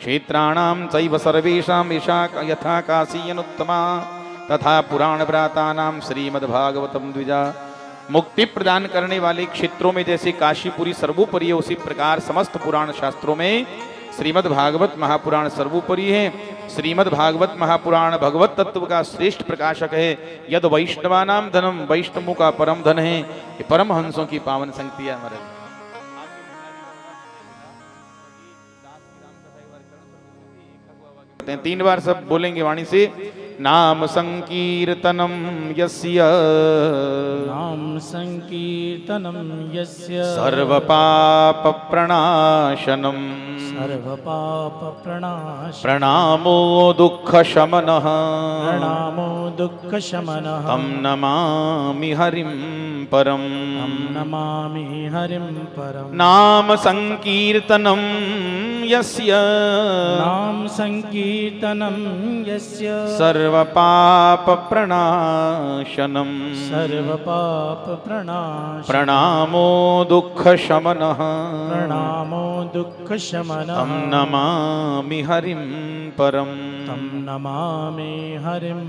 क्षेत्राणाम चैव सर्वेषां ईशा यथा काशी अनुत्तमा तथा पुराण व्रातानाम श्रीमद् भागवतम द्विजा। मुक्ति प्रदान करने वाले क्षेत्रों में जैसे काशीपुरी सर्वोपरि है, उसी प्रकार समस्त पुराण शास्त्रों में श्रीमद् भागवत महापुराण सर्वोपरि है। श्रीमद् भागवत महापुराण भगवत तत्व का श्रेष्ठ प्रकाशक है। यद वैष्णवानाम धनम, वैष्णवों का परम धन है। ये परम हंसों की पावन संगति है हमारे। 3 बार सब बोलेंगे वाणी से। नाम संकीर्तनम यस्य, नाम संकीर्तनम यस्य सर्व पाप प्रणाशनम, सर्व पाप प्रणाश प्रणामो दुःख शमनः, प्रणामो दुःख शमनः। तं नमामि हरिं परम, तं नमामि हरिं परम। नाम संकीर्तनम यस्य, नाम संकीर्तनम यस्य सर्व पाप प्रणाशनम, सर्व पाप प्रणाश। प्रणामो दुःख शमनः, प्रणामो दुःख शमनः। तं नमामि हरिं परम, तं नमामि हरिं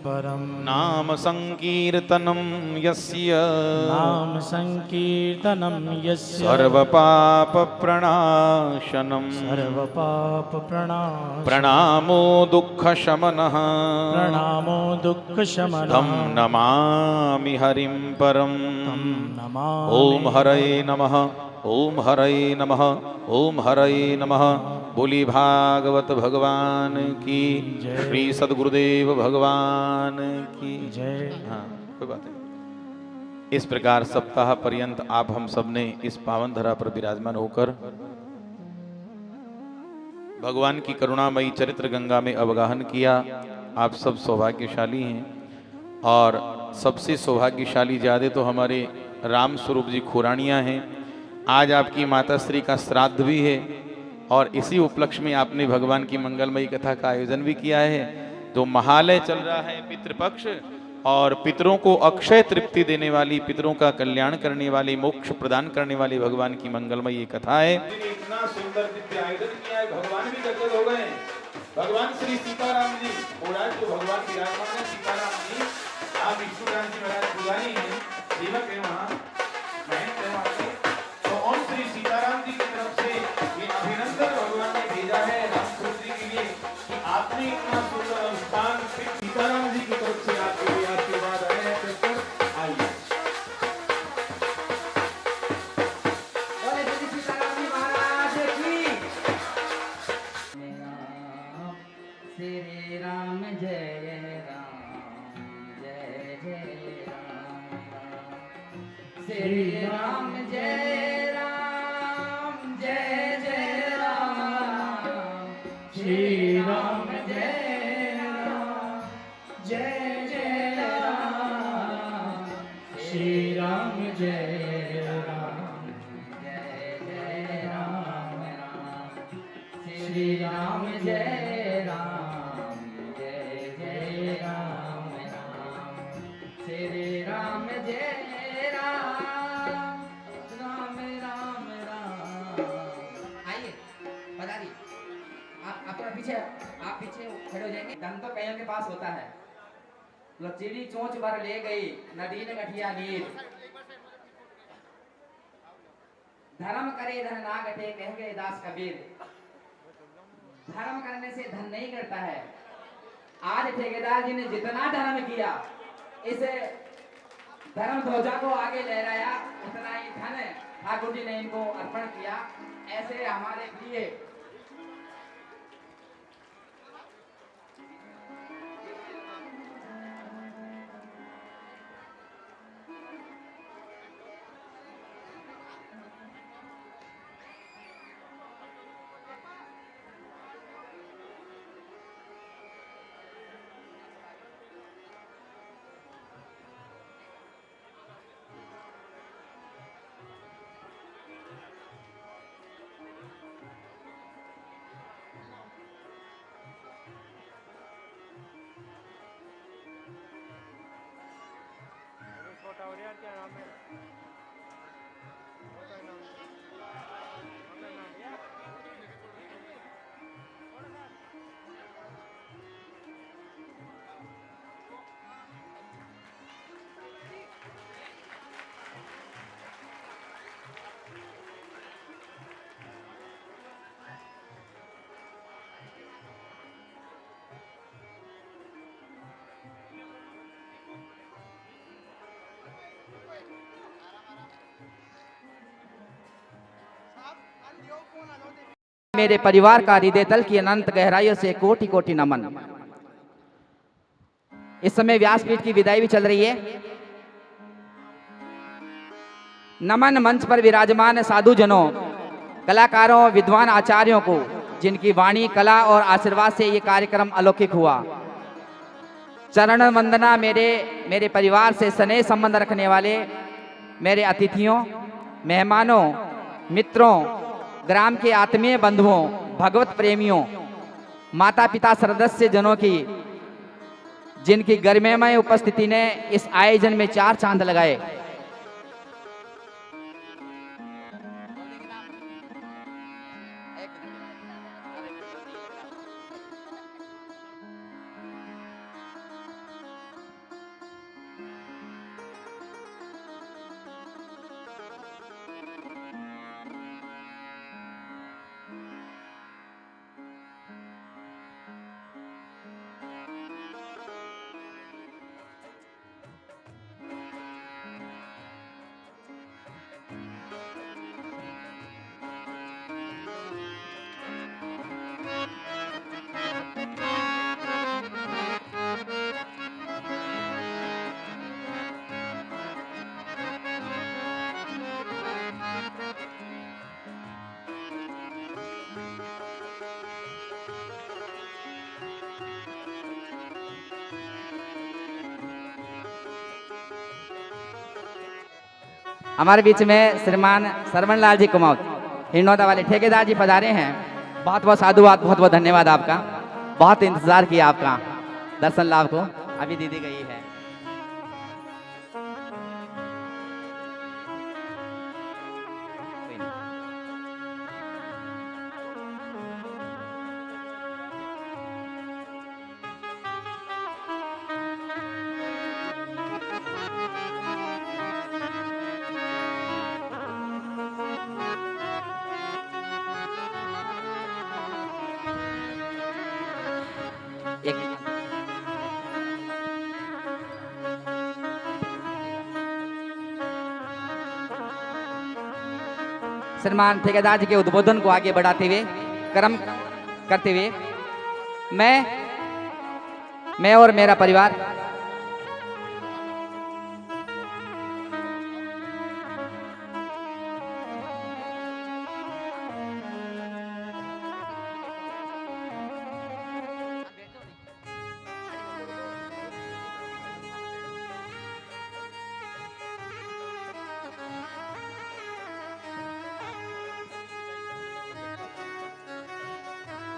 परम। नाम संकीर्तनम यस्य, नाम संकीर्तनम यस्य सर्व पाप प्रणाशनम, सर्व पाप प्रणाश। प्रणामो दुःख शमनः, प्रणामो दुःख शमनः। तं नमामि हरिं परम। तं नमामि। ओम हरये नमः, ओम हरये नमः, ओम हरये नमः। बोली भागवत भगवान की जय। श्री सद्गुरुदेव भगवान की जय। हाँ, कोई बात नहीं। इस प्रकार सप्ताह पर्यंत आप हम सब ने इस पावन धरा पर विराजमान होकर भगवान की करुणामयी चरित्र गंगा में अवगाहन किया। आप सब सौभाग्यशाली हैं और सबसे सौभाग्यशाली ज्यादा तो हमारे राम स्वरूप जी खुरानिया हैं। आज आपकी माता श्री का श्राद्ध भी है और इसी उपलक्ष्य में आपने भगवान की मंगलमयी कथा का आयोजन भी किया है। जो महालय चल रहा है पितृपक्ष, और पितरों को अक्षय तृप्ति देने वाली, पितरों का कल्याण करने वाली, मोक्ष प्रदान करने वाली भगवान की मंगलमयी कथा है। इतना सुंदर दिव्य आयोजन किया है, भगवान भी गदगद हो गए। भगवान श्री सीताराम जी और आज जो भगवान विराजमान है सीताराम जी, आप विष्णुदास जी महाराज पुजारी हैं, सेवक है वहाँ, महंत है वहाँ के। तो ओम श्री सीताराम जी की तरफ से ये अभिनंदन भगवान ने भेजा है रामचंद्र जी के लिए कि आपने इतना सुंदर अनुष्ठान सीताराम जी की तरफ से आपके लिए आशीर्वाद आए हैं। कृष्ण आइए। बोले श्री सीताराम जी महाराज की। श्री राम जय राम जय जय राम श्री राम जय राम जय जय राम श्री राम जय राम जय जय राम श्री राम जय राम जय जय राम श्री राम जय राम जय जय राम श्री राम जय राम राम राम राम। आइए पधारिए। आप थोड़ा पीछे, आप पीछे खड़े हो जाएंगे। धन तो कईयों के पास होता है, चिड़ी चोंच भर ले गई नदी ने गठिया नीर। धर्म करे धन ना गठे कह गए दास कबीर। धर्म करने से धन नहीं करता है। आज ठेकेदार जी ने जितना धर्म किया, इस धर्म ध्वजा को आगे लहराया, उतना ही धन ठाकुर जी ने इनको अर्पण किया। ऐसे हमारे लिए मेरे परिवार का हृदय तल की अनंत गहराइयों से कोटि कोटि नमन। इस समय व्यासपीठ की विदाई भी चल रही है। नमन मंच पर विराजमान साधु जनों, कलाकारों, विद्वान आचार्यों को, जिनकी वाणी, कला और आशीर्वाद से ये कार्यक्रम अलौकिक हुआ। चरण वंदना मेरे परिवार से स्नेह संबंध रखने वाले मेरे अतिथियों, मेहमानों, मित्रों, ग्राम के आत्मीय बंधुओं, भगवत प्रेमियों, माता पिता सदस्य जनों की, जिनकी गरिमामय उपस्थिति ने इस आयोजन में चार चांद लगाए। हमारे बीच में श्रीमान सरवण लाल जी कुमाऊत, हिंडौदा वाले ठेकेदार जी पधारे हैं। बहुत बहुत साधुवाद, बहुत बहुत धन्यवाद आपका। बहुत इंतजार किया आपका दर्शन लाभ को। अभी दीदी गई है। श्रीमान ठेकेदार जी के उद्बोधन को आगे बढ़ाते हुए कर्म करते हुए मैं और मेरा परिवार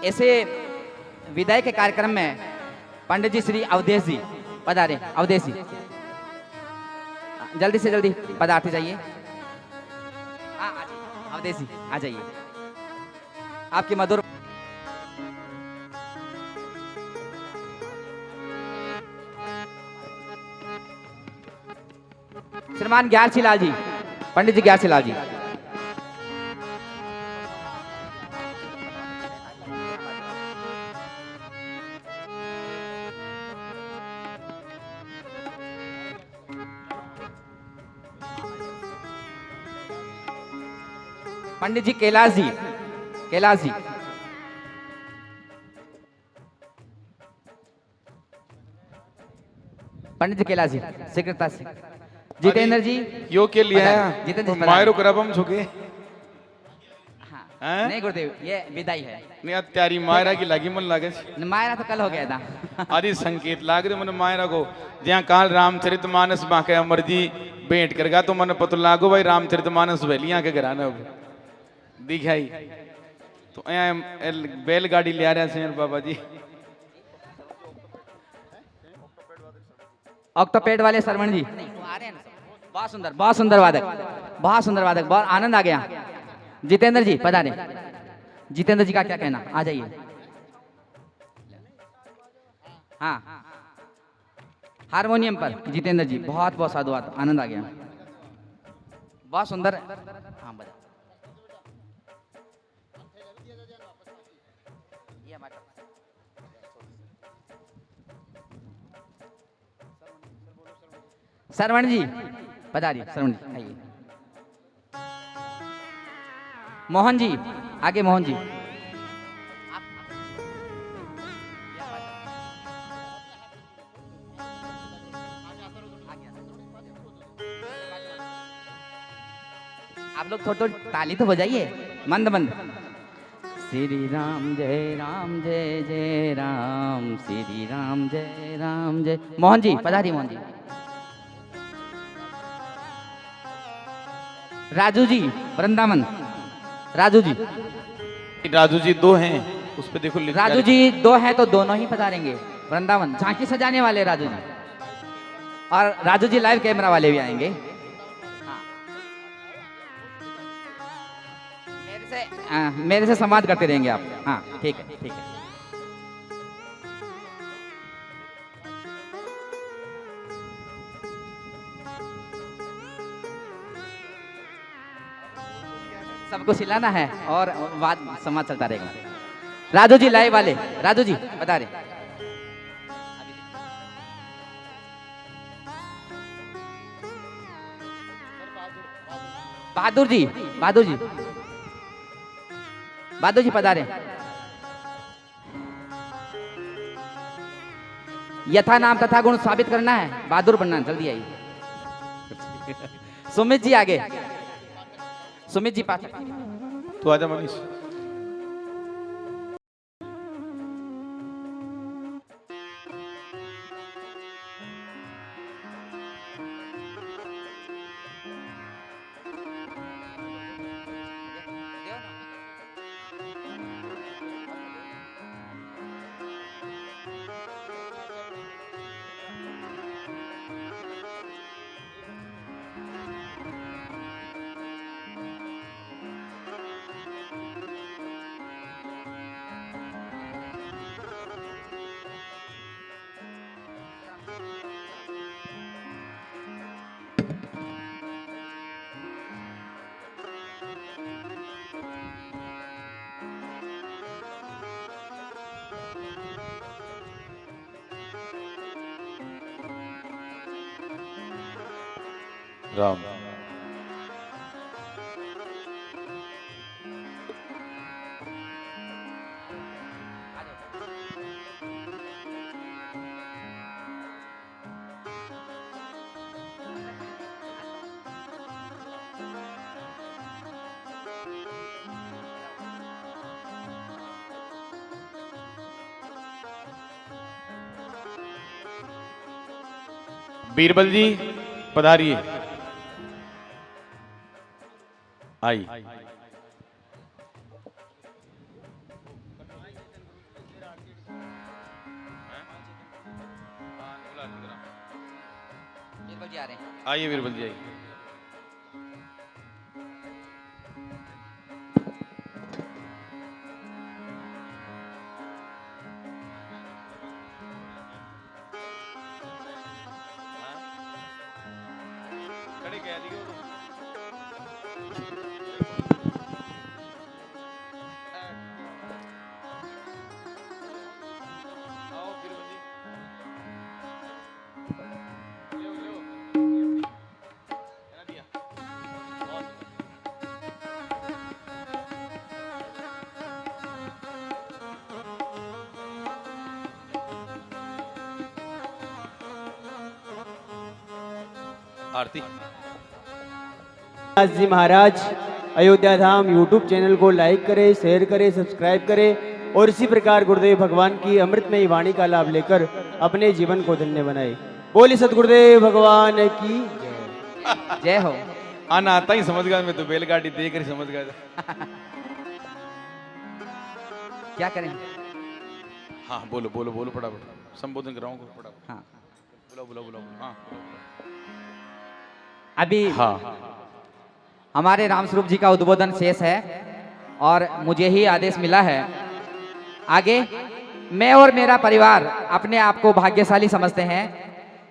ऐसे विदाई के कार्यक्रम में पंडित जी श्री अवधेश जी पधारे। अवधेश जी जल्दी से जल्दी पधारते जाइए। अवधेश जी आ जाइए। आपकी मधुर श्रीमान ग्यारसी लाल जी, पंडित जी ग्यारसी लाल जी। पंडित जी कैलाश जी, कैलाश जी। पंडित जी कैलाश जी सेक्रेटरी से जितेंद्र जी यो के लिए जितेंद्र जी मायरो करबम छुके हाँ। नहीं गुरुदेव ये विदाई है। नहीं त्यारी मायरा की लागी मन लागे मायरा तो कल हो गया था। आदि संकेत लाग रहे मन मायरा को जहाँ काल रामचरितमानस बाके अमर जी भेंट करगा तो मन पता लागो भाई रामचरितमानस वेलियां के घराना दिखाई तो बैलगाड़ी ले आ रहे हैं बाबा जी। ऑक्टोपेड वाले सरवण जी बहुत सुंदर, बहुत सुंदर वादक, बहुत सुंदर वादक, बहुत आनंद आ गया। जितेंद्र जी पधारे। जितेंद्र जी का क्या कहना, आ जाइए। हाँ हारमोनियम पर जितेंद्र जी बहुत बहुत साधुवाद, आनंद आ गया, बहुत सुंदर। हाँ बजा सरवण जी पधारिए। सरवण जी आइए। मोहन जी आगे। मोहन जी आप लोग थोड़ी थोड़ी ताली तो बजाइए, मंद मंद। श्री राम जय राम जय जय राम, श्री राम जय राम जय। मोहन जी पधारिए। मोहन जी। राजू जी वृंदावन। राजू जी, राजू जी दो हैं उस पे देखो लिखा राजू जी दो हैं तो दोनों ही पधारेंगे वृंदावन। झांकी सजाने वाले राजू जी, और राजू जी लाइव कैमरा वाले भी आएंगे। हाँ। मेरे से संवाद करते रहेंगे आप। हाँ ठीक है, ठीक है। सबको सिलाना है और बात संवाद चलता रहेगा। राजू जी लाइव वाले, राजू जी बता रहे। बहादुर जी, बहादुर जी, बहादुर जी पधारे। यथा नाम तथा गुण साबित करना है, बहादुर बनना, जल्दी आइए। सुमित जी आगे। सुमित जी पास तो आजा मनीष। राम बीरबल जी पधारिए। आई बीरबल जी आ रहे हैं। आइए बीरबल जी आइए। खड़े कह दिए आओ बीरबल जी। लो लो है ना दिया बहुत आरती। जी महाराज अयोध्या धाम यूट्यूब चैनल को लाइक करें, शेयर करें, सब्सक्राइब करें और इसी प्रकार गुरुदेव भगवान की अमृतमयी वाणी का लाभ लेकर अपने जीवन को धन्य बनाए। बोलिए सतगुरुदेव भगवान की जय। जय हो। आना आता ही समझ गया, मैं तो बैलगाड़ी देख कर समझ गया था। क्या करें? हाँ बोलो बोलो बोलो फटाफट, संबोधन कराऊंगा फटाफट। हाँ बुलाओ बुलाओ बुलाओ। हाँ अभी हाँ हमारे रामस्वरूप जी का उद्बोधन शेष है और मुझे ही आदेश मिला है। आगे मैं और मेरा परिवार अपने आप को भाग्यशाली समझते हैं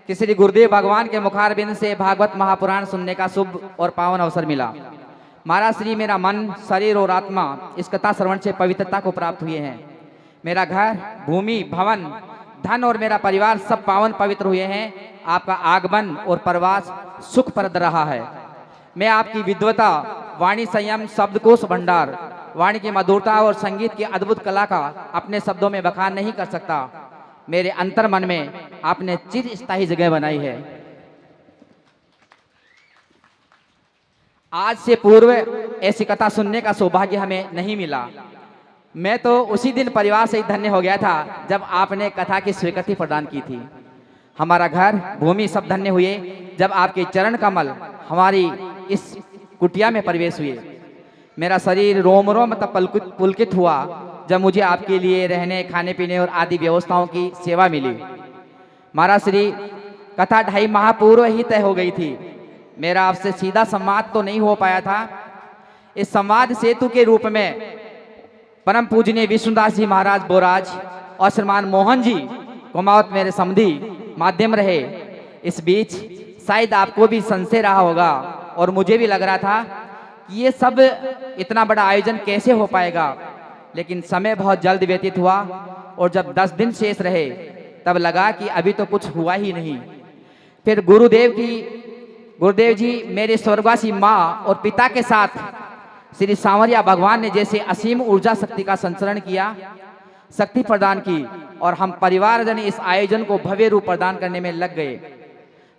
कि श्री गुरुदेव भगवान के मुखारबिंद से भागवत महापुराण सुनने का शुभ और पावन अवसर मिला। महाराज श्री मेरा मन, शरीर और आत्मा इस कथा श्रवण से पवित्रता को प्राप्त हुए हैं। मेरा घर, भूमि, भवन, धन और मेरा परिवार सब पावन पवित्र हुए हैं। आपका आगमन और प्रवास सुखप्रद रहा है। मैं आपकी विद्वता, वाणी संयम, शब्दकोश भंडार, वाणी की मधुरता और संगीत की अद्भुत कला का अपने शब्दों में बखान नहीं कर सकता। मेरे अंतर मन में आपने चिर स्थायी जगह बनाई है। आज से पूर्व ऐसी कथा सुनने का सौभाग्य हमें नहीं मिला। मैं तो उसी दिन परिवार से ही धन्य हो गया था जब आपने कथा की स्वीकृति प्रदान की थी। हमारा घर, भूमि सब धन्य हुए जब आपके चरण कमल हमारी इस कुटिया में प्रवेश हुए। मेरा शरीर रोम रोम तब पुलकित हुआ जब मुझे आपके लिए रहने, खाने पीने और आदि व्यवस्थाओं की सेवा मिली। महाराज श्री कथा 2.5 माह पूर्व ही तय हो गई थी। मेरा आपसे सीधा संवाद तो नहीं हो पाया था। इस संवाद सेतु के रूप में परम पूजनीय विष्णुदास जी महाराज बोराज और श्रीमान मोहन जी कुमावत मेरे समधी माध्यम रहे। इस बीच शायद आपको भी संशय रहा होगा और मुझे भी लग रहा था कि ये सब इतना बड़ा आयोजन कैसे हो पाएगा। लेकिन समय बहुत जल्द व्यतीत हुआ और जब 10 दिन शेष रहे तब लगा कि अभी तो कुछ हुआ ही नहीं। फिर गुरुदेव जी मेरे स्वर्गवासी माँ और पिता के साथ श्री सांवरिया भगवान ने जैसे असीम ऊर्जा शक्ति का संचरण किया, शक्ति प्रदान की और हम परिवारजन इस आयोजन को भव्य रूप प्रदान करने में लग गए।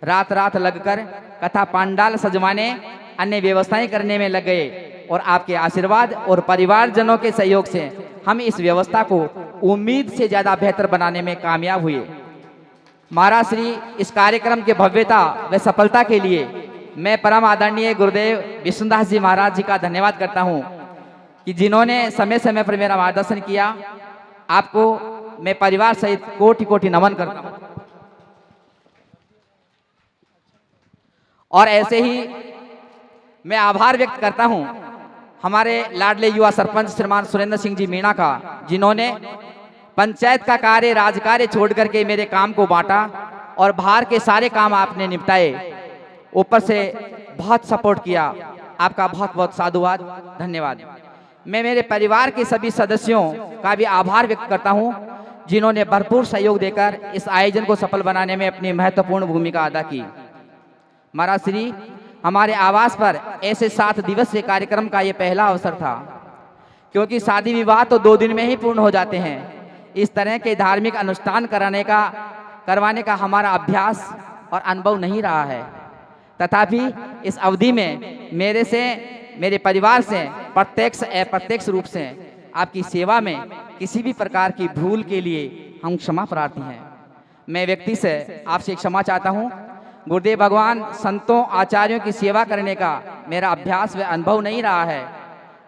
रात रात लगकर कथा पांडाल सजवाने, अन्य व्यवस्थाएं करने में लग गए और आपके आशीर्वाद और परिवारजनों के सहयोग से हम इस व्यवस्था को उम्मीद से ज्यादा बेहतर बनाने में कामयाब हुए। महाराज श्री इस कार्यक्रम के भव्यता व सफलता के लिए मैं परम आदरणीय गुरुदेव विष्णुदास जी महाराज जी का धन्यवाद करता हूं कि जिन्होंने समय समय पर मेरा मार्गदर्शन किया। आपको मैं परिवार सहित कोटि कोटि नमन करता हूं। और ऐसे ही मैं आभार व्यक्त करता हूं हमारे लाडले युवा सरपंच श्रीमान सुरेंद्र सिंह जी मीणा का, जिन्होंने पंचायत का कार्य, राजकार्य छोड़ करके मेरे काम को बांटा और बाहर के सारे काम आपने निपटाए। ऊपर से बहुत सपोर्ट किया। आपका बहुत बहुत साधुवाद, धन्यवाद। मैं मेरे परिवार के सभी सदस्यों का भी आभार व्यक्त करता हूं जिन्होंने भरपूर सहयोग देकर इस आयोजन को सफल बनाने में अपनी महत्वपूर्ण भूमिका अदा की। महाराज श्री हमारे आवास पर ऐसे 7 दिवसीय कार्यक्रम का ये पहला अवसर था, क्योंकि शादी विवाह तो 2 दिन में ही पूर्ण हो जाते हैं। इस तरह के धार्मिक अनुष्ठान करवाने का हमारा अभ्यास और अनुभव नहीं रहा है। तथापि इस अवधि में मेरे परिवार से प्रत्यक्ष अप्रत्यक्ष रूप से आपकी सेवा में किसी भी प्रकार की भूल के लिए हम क्षमा प्रार्थी हैं। मैं व्यक्ति से आपसे क्षमा चाहता हूं। गुरुदेव भगवान संतों आचार्यों की सेवा करने का मेरा अभ्यास व अनुभव नहीं रहा है।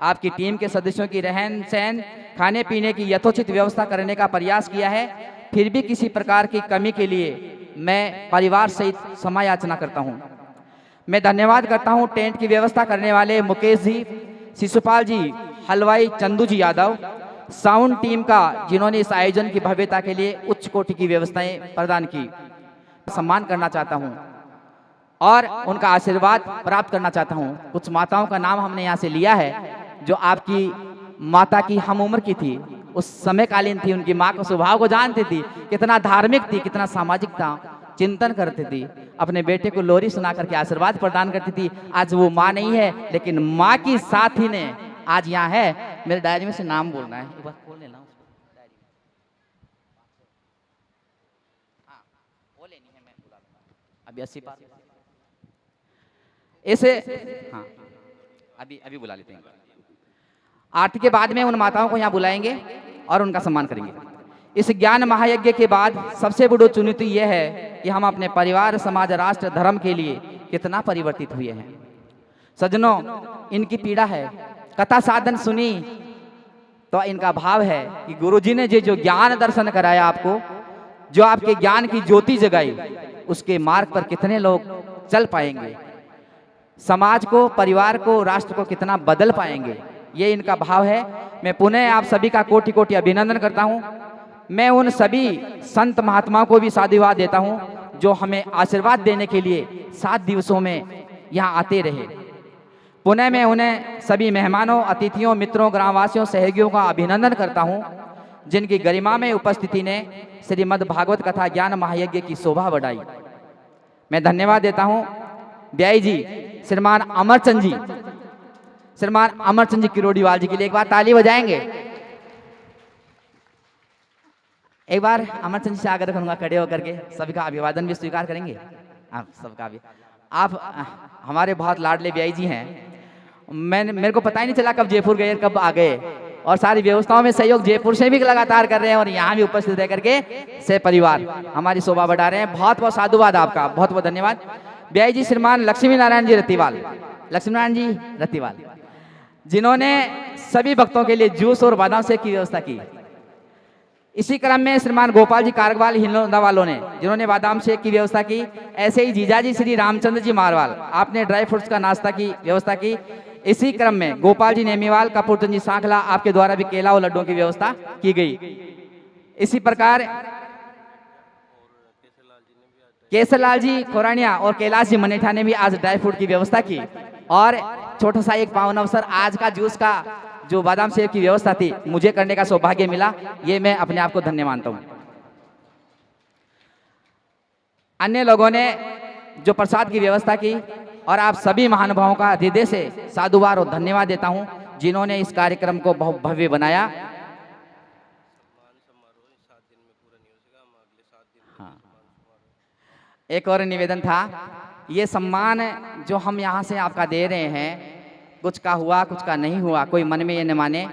आपकी टीम के सदस्यों की रहन सहन, खाने पीने की यथोचित व्यवस्था करने का प्रयास किया है, फिर भी किसी प्रकार की कमी के लिए मैं परिवार सहित क्षमा याचना करता हूँ। मैं धन्यवाद करता हूँ टेंट की व्यवस्था करने वाले मुकेश जी, शिशुपाल जी, हलवाई चंदू जी यादव, साउंड टीम का जिन्होंने इस आयोजन की भव्यता के लिए उच्च कोटि की व्यवस्थाएं प्रदान की। सम्मान करना चाहता हूं और उनका आशीर्वाद प्राप्त करना चाहता हूं। कुछ माताओं का नाम हमने यहाँ से लिया है जो आपकी माता की हम उम्र की थी, उस समयकालीन थी, उनकी माँ के स्वभाव को जानती थी, कितना धार्मिक थी, कितना सामाजिक था, चिंतन करती थी, अपने बेटे को लोरी सुना करके आशीर्वाद प्रदान करती थी। आज वो माँ नहीं है, लेकिन माँ की साथी ने आज यहाँ है। मेरे डायरी में से नाम बोलना है, एक बार खोल लेना उसको डायरी में। हाँ, वो लेनी है, मैं बुला लूंगा अभी 80 पार ऐसे। हाँ, अभी बुला लेते हैं। आरती के बाद में उन माताओं को यहाँ बुलाएंगे और उनका सम्मान करेंगे। इस ज्ञान महायज्ञ के बाद सबसे बड़ी चुनौती यह है कि हम अपने परिवार, समाज, राष्ट्र, धर्म के लिए कितना परिवर्तित हुए हैं। सज्जनों, इनकी पीड़ा है। कथा साधन सुनी तो इनका भाव है कि गुरुजी ने जो ज्ञान दर्शन कराया आपको, जो आपके ज्ञान की ज्योति जगाई, उसके मार्ग पर कितने लोग चल पाएंगे, समाज को, परिवार को, राष्ट्र को कितना बदल पाएंगे, ये इनका भाव है। मैं पुनः आप सभी का कोटि कोटि अभिनंदन करता हूँ। मैं उन सभी संत महात्माओं को भी साधुवाद देता हूँ जो हमें आशीर्वाद देने के लिए 7 दिवसों में यहाँ आते रहे। पुनः मैं उन्हें सभी मेहमानों, अतिथियों, मित्रों, ग्रामवासियों, सहयोगियों का अभिनंदन करता हूँ जिनकी गरिमा में उपस्थिति ने श्रीमद् भागवत कथा ज्ञान महायज्ञ की शोभा बढ़ाई। मैं धन्यवाद देता हूँ ब्याई जी, श्रीमान अमरचंद जी, श्रीमान अमरचंद जी किरोड़ीवाल जी के लिए एक बार ताली बजाएंगे। एक बार अमरचंद जी से आग्रह करूंगा खड़े होकर के सभी का अभिवादन भी स्वीकार करेंगे। आप सबका भी, आप हमारे बहुत लाडले ब्याई जी हैं। मेरे को पता ही नहीं चला कब जयपुर गए, कब आ गए, और सारी व्यवस्थाओं में सहयोग जयपुर से भी लगातार कर रहे हैं और यहाँ भी उपस्थित रह करके से परिवार हमारी शोभा बढ़ा रहे हैं। बहुत बहुत साधुवाद आपका, बहुत बहुत धन्यवाद। ब्याई जी श्रीमान लक्ष्मी नारायण जी रतिवाल, लक्ष्मी नारायण जी रतिवाल, जिन्होंने सभी भक्तों के लिए जूस और बादाम शेक की व्यवस्था की। इसी क्रम में श्रीमान गोपाल जी कारगवाल हिंदोदा वालों ने, जिन्होंने बादाम शेक की व्यवस्था की। ऐसे ही जीजाजी श्री रामचंद्र जी मारवाल, आपने ड्राई फ्रूट्स का नाश्ता की व्यवस्था की। इसी क्रम में गोपाल जी नेमीवाल, कपूरचंद जी सांखला, आपके द्वारा भी केला और लड्डुओं की व्यवस्था की गई। इसी प्रकार केसरलाल जी खोरानिया और कैलाश जी मनेठा ने भी आज ड्राई फ्रूट की व्यवस्था की। और छोटा सा एक पावन अवसर, आज का जूस का जो बादाम शेक की व्यवस्था थी मुझे करने का सौभाग्य मिला, ये मैं अपने आप को धन्य मानता हूं। अन्य लोगों ने जो प्रसाद की व्यवस्था की, और आप सभी महानुभावों का हृदय से साधुवाद और धन्यवाद देता हूं जिन्होंने इस कार्यक्रम को बहुत भव्य बनाया। हाँ, एक और निवेदन था, ये सम्मान जो हम यहाँ से आपका दे रहे हैं, कुछ का हुआ कुछ का नहीं हुआ, कोई मन में ये न माने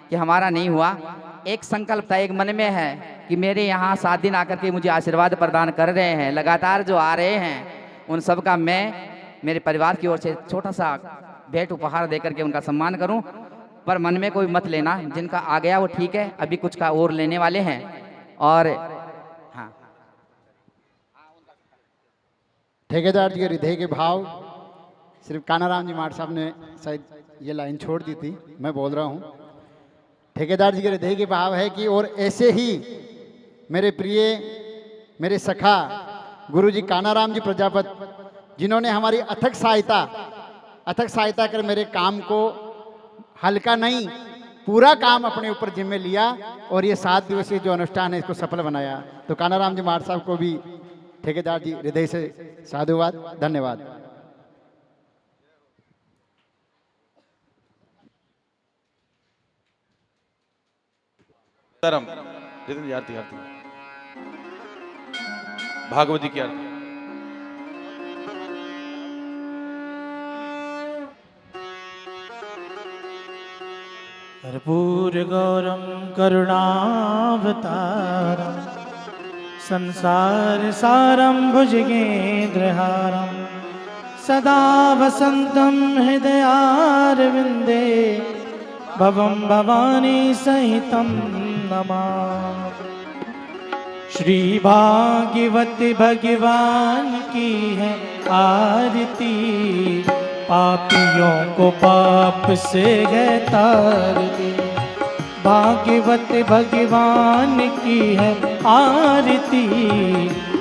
कि हमारा नहीं हुआ। एक संकल्प था, एक मन में है कि मेरे यहाँ 7 दिन आकर के मुझे आशीर्वाद प्रदान कर रहे हैं, लगातार जो आ रहे हैं, उन सब का मैं मेरे परिवार की ओर से छोटा सा भेंट उपहार देकर के उनका सम्मान करूं। पर मन में कोई मत लेना, जिनका आ गया वो ठीक है, अभी कुछ का और लेने वाले हैं। और हाँ, ठेकेदार जी के हृदय के भाव सिर्फ कानाराम जी माट साहब ने शायद ये लाइन छोड़ दी थी, मैं बोल रहा हूँ। ठेकेदार जी के हृदय के भाव है कि और ऐसे ही मेरे प्रिय, मेरे सखा गुरु जी कानाराम जी प्रजापत, जिन्होंने हमारी अथक सहायता कर मेरे काम को हल्का नहीं, पूरा काम अपने ऊपर जिम्मे लिया और ये 7 दिवसीय जो अनुष्ठान है इसको सफल बनाया। तो कानाराम जी माट साहब को भी ठेकेदार जी हृदय से साधुवाद, धन्यवाद। जितनी जी आरती भागवत जी की आरती। कर्पूर गौरम करुणावतारम संसार सारं भुजगेन्द्रहारं सदा वसन्तं हृदयारविन्दे भवं भवानी सहितं नमामि। श्री भागवत भगवान की है आरती, पापियों को पाप से है तारती। भागवत भगवान की है आरती,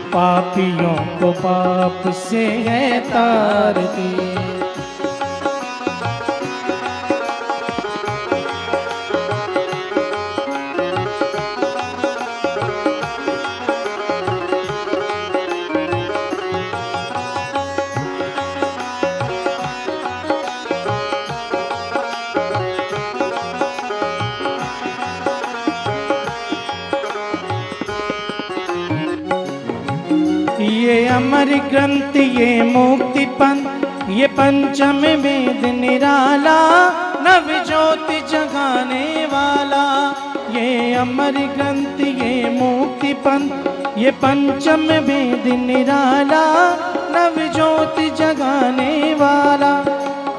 पापियों को पाप से है तारती। ये अमर ग्रंथ ये मुक्ति पंथ ये पंचम वेद निराला, नव ज्योति जगाने वाला। ये अमर ग्रंथ ये मुक्ति पंथ ये पंचम वेद निराला, नव ज्योति जगाने वाला।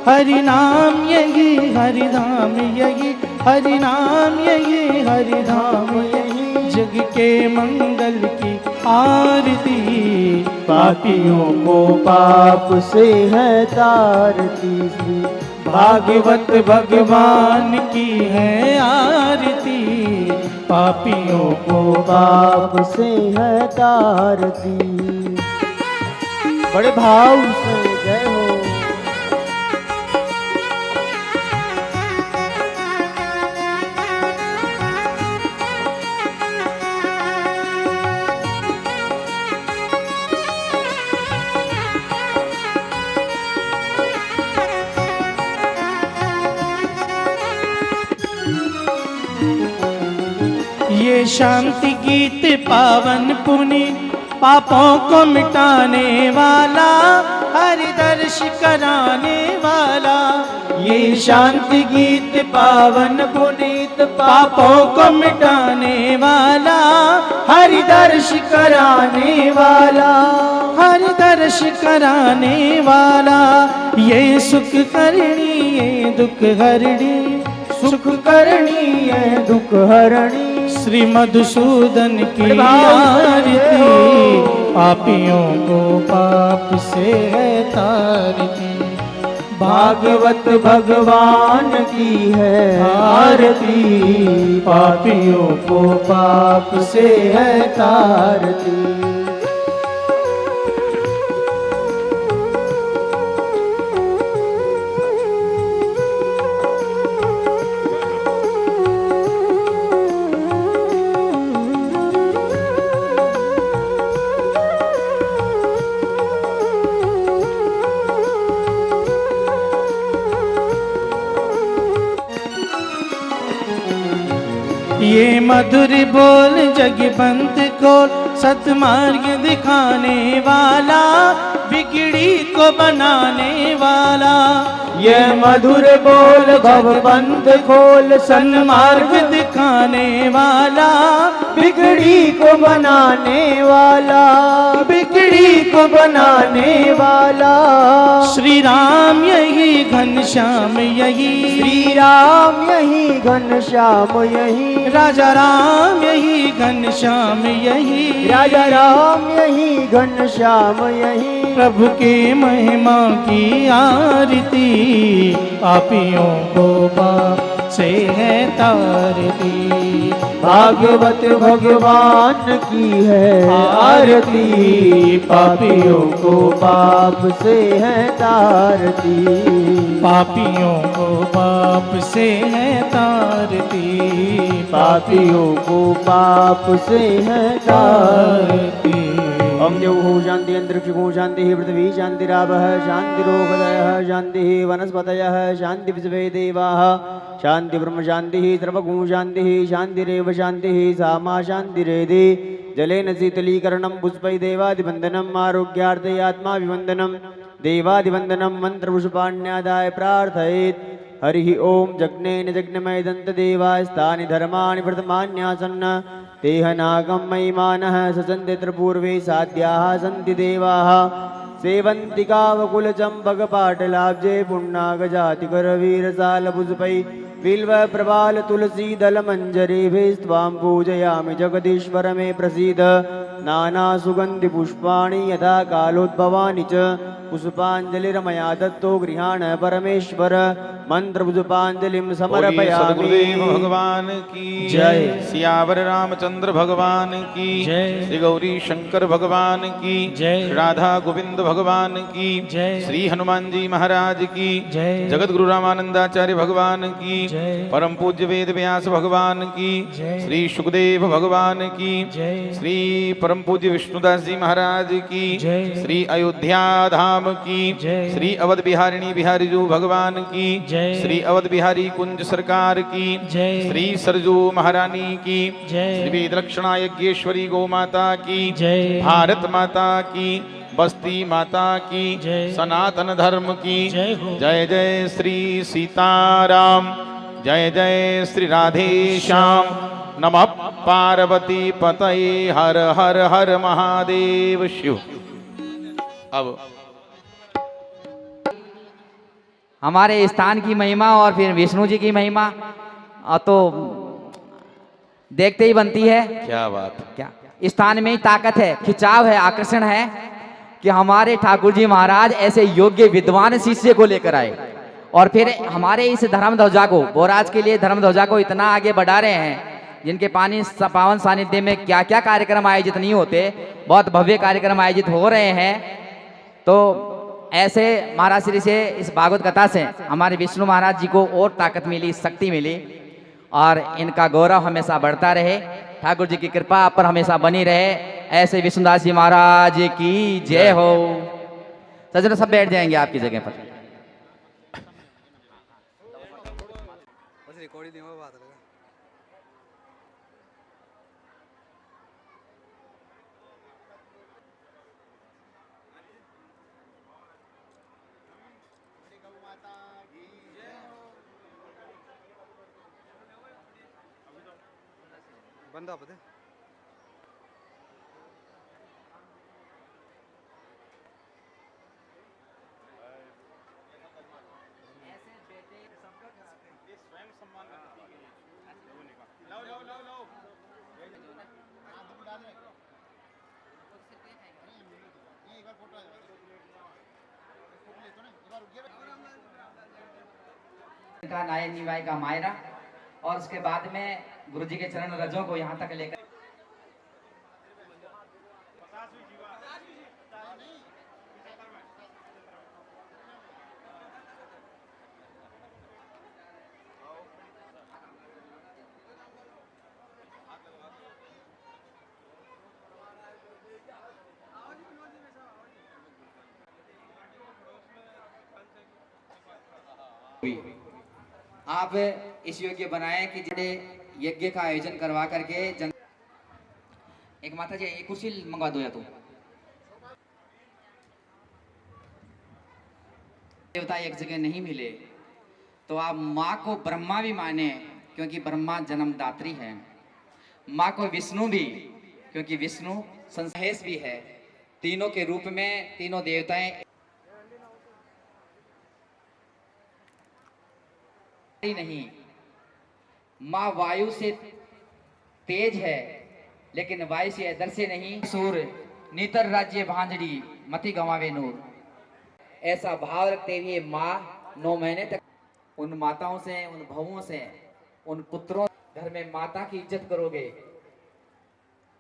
हरि नाम यही हरि धाम यही, हरि नाम यही हरि धाम यही, जग के मंगल की आरती। पापियों को पाप से है तारती, श्री भागवत भगवान की है आरती, पापियों को पाप से है तारती। बड़े भाव से जय हो। ये शांति गीत पावन पुनीत पापों को मिटाने वाला, हरि दर्श कराने वाला। ये शांति गीत पावन पुनीत पापों को मिटाने वाला, हरि दर्श कराने वाला, हरि दर्श कराने वाला। ये सुख करणी ये दुख हरणी, सुख करणी ये दुख हरणी। श्री मधुसूदन की आरती, पापियों को पाप से है तारती। भागवत भगवान की है आरती, पापियों को पाप से है तारती। ये मधुर बोल जगबंद खोल, सतमार्ग दिखाने वाला, बिगड़ी को बनाने वाला। ये मधुर बोल भवबंद खोल, सन्मार्ग दिखाने वाला, बिगड़ी को बनाने वाला, बिगड़ी को बनाने वाला। श्री राम यही घनश्याम यही, श्री राम यही घनश्याम यही, राजा राम यही घनश्याम यही, राजा राम यही घनश्याम यही। प्रभु के महिमा की आरती, पापियों को पाप से है तारती। भागवत भगवान की है आरती, पापियों को पाप से है तारती। पापियों को पाप से है तारती, पापियों को पाप से है तारती। ओम देव शांति अंतरिक्ष शांति पृथ्वी शांतिरापः शांतिरोपदयः शांतिः वनस्पतयः शांति विश्वे देवाः शांति ब्रह्म शांतिः सर्वगुण शांतिः शांतिरेव शांतिः सामा शांतिरेधि। जलेन शीतलीकरणं पुष्पै देवादिवन्दनम् आरोग्यार्थे आत्माभिवन्दनं देवादिवन्दनं मन्त्रपुष्पाण्यादाय प्रार्थयेत्। हरि ओम जग्नेन जग्नमय दंत देवास्तानि धर्माणि प्रथमान्यासन्न तेह नागं महिमानः सचन्ते त्रिपूर्वे साध्याः सन्ति देवाः सेवन्ति कावकुलचम्पकपाटलाब्जे पुण्णागजातिकरवीरसालपुष्पै बिल्व प्रबाल तुलसी दल मंजरीभिस्त्वां पूजयामि जगदीश्वर मे प्रसीद नाना सुगंधि पुष्पाणि यथा कालोद्भवानि च पुष्पांजलिर्मया दत्तो गृहाण परमेश्वर मंत्र पुष्पांजलिं बोलिए समर्पयामि। सद्गुरुदेव भगवान की जय। सियावर रामचंद्र भगवान की जय। श्री गौरी शंकर भगवान की जय। राधा गोविंद भगवान की जय। श्री हनुमान जी महाराज की जय। जगत गुरु रामानंदाचार्य भगवान की जय। परम पूज्य वेद व्यास भगवान की जय। श्री सुखदेव भगवान की जय। श्री परम पूज्य विष्णुदास जी महाराज की जय। श्री अयोध्या धाम की जय। श्री अवध बिहारिणी बिहारी जी भगवान की जय। श्री अवध बिहारी कुंज सरकार की जय। श्री सरजू महारानी की जय। श्री वेदलक्षणा यज्ञेश्वरी गौ माता की जय। भारत माता की बस्ती माता की जय। सनातन धर्म की जय हो। जय जय श्री सीताराम जय जय श्री राधे श्याम नमः पार्वती पतये हर हर हर महादेव शिव। अब हमारे स्थान की महिमा और फिर विष्णु जी की महिमा तो देखते ही बनती है। क्या बात क्या स्थान में ही ताकत है, खिंचाव है, आकर्षण है कि हमारे ठाकुर जी महाराज ऐसे योग्य विद्वान शिष्य को लेकर आए और फिर हमारे इस धर्म ध्वजा को, बोराज के लिए धर्म ध्वजा को इतना आगे बढ़ा रहे हैं, जिनके पावन सानिध्य में क्या क्या कार्यक्रम आयोजित नहीं होते, बहुत भव्य कार्यक्रम आयोजित हो रहे हैं। तो ऐसे महाराज श्री से, इस भागवत कथा से हमारे विष्णु महाराज जी को और ताकत मिली, शक्ति मिली और इनका गौरव हमेशा बढ़ता रहे। ठाकुर जी की कृपा आप पर हमेशा बनी रहे। ऐसे विष्णुदास जी महाराज की जय हो। सज्जनों सब बैठ जाएंगे आपकी जगह पर। बंदा बता का नायक निवाय का मायरा और उसके बाद में गुरु जी के चरण रजों को यहाँ तक लेकर आप इस योग्य बनाए कि जिन्हें यज्ञ का आयोजन करवा करके एक माता जी एक कुर्सी मंगवा दो या तो देवता एक जगह नहीं मिले तो आप माँ को ब्रह्मा भी माने क्योंकि ब्रह्मा जन्मदात्री है, माँ को विष्णु भी क्योंकि विष्णु संसहेश भी है। तीनों के रूप में तीनों देवताएं नहीं। माँ वायु से तेज है लेकिन वायु से अदर से नहीं। सूर नीतर राज्य भांजड़ी मति गंवावे नूर, ऐसा भाव रखते हुए माँ 9 महीने तक उन माताओं से, उन बहुओं से, उन पुत्रों, घर में माता की इज्जत करोगे,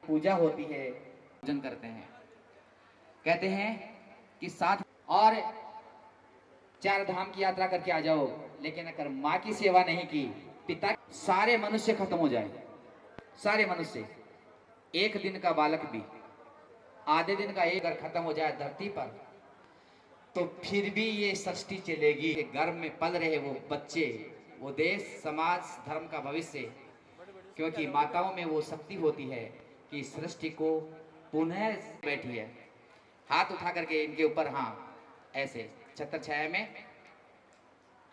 पूजा होती है, पूजन करते हैं। कहते हैं कि 7 और 4 धाम की यात्रा करके आ जाओ, लेकिन अगर माँ की सेवा नहीं की, पिता, सारे मनुष्य खत्म हो जाए। सारे मनुष्य, एक दिन का बालक भी, आधे दिन का एक अगर खत्म हो जाए धरती पर, तो फिर भी ये सृष्टि चलेगी। गर्भ में पल रहे वो बच्चे, वो देश, समाज, धर्म का भविष्य, क्योंकि माताओं में वो शक्ति होती है कि सृष्टि को पुनः बैठी है। हाथ उठा करके इनके ऊपर, हाँ ऐसे छत्र छाया में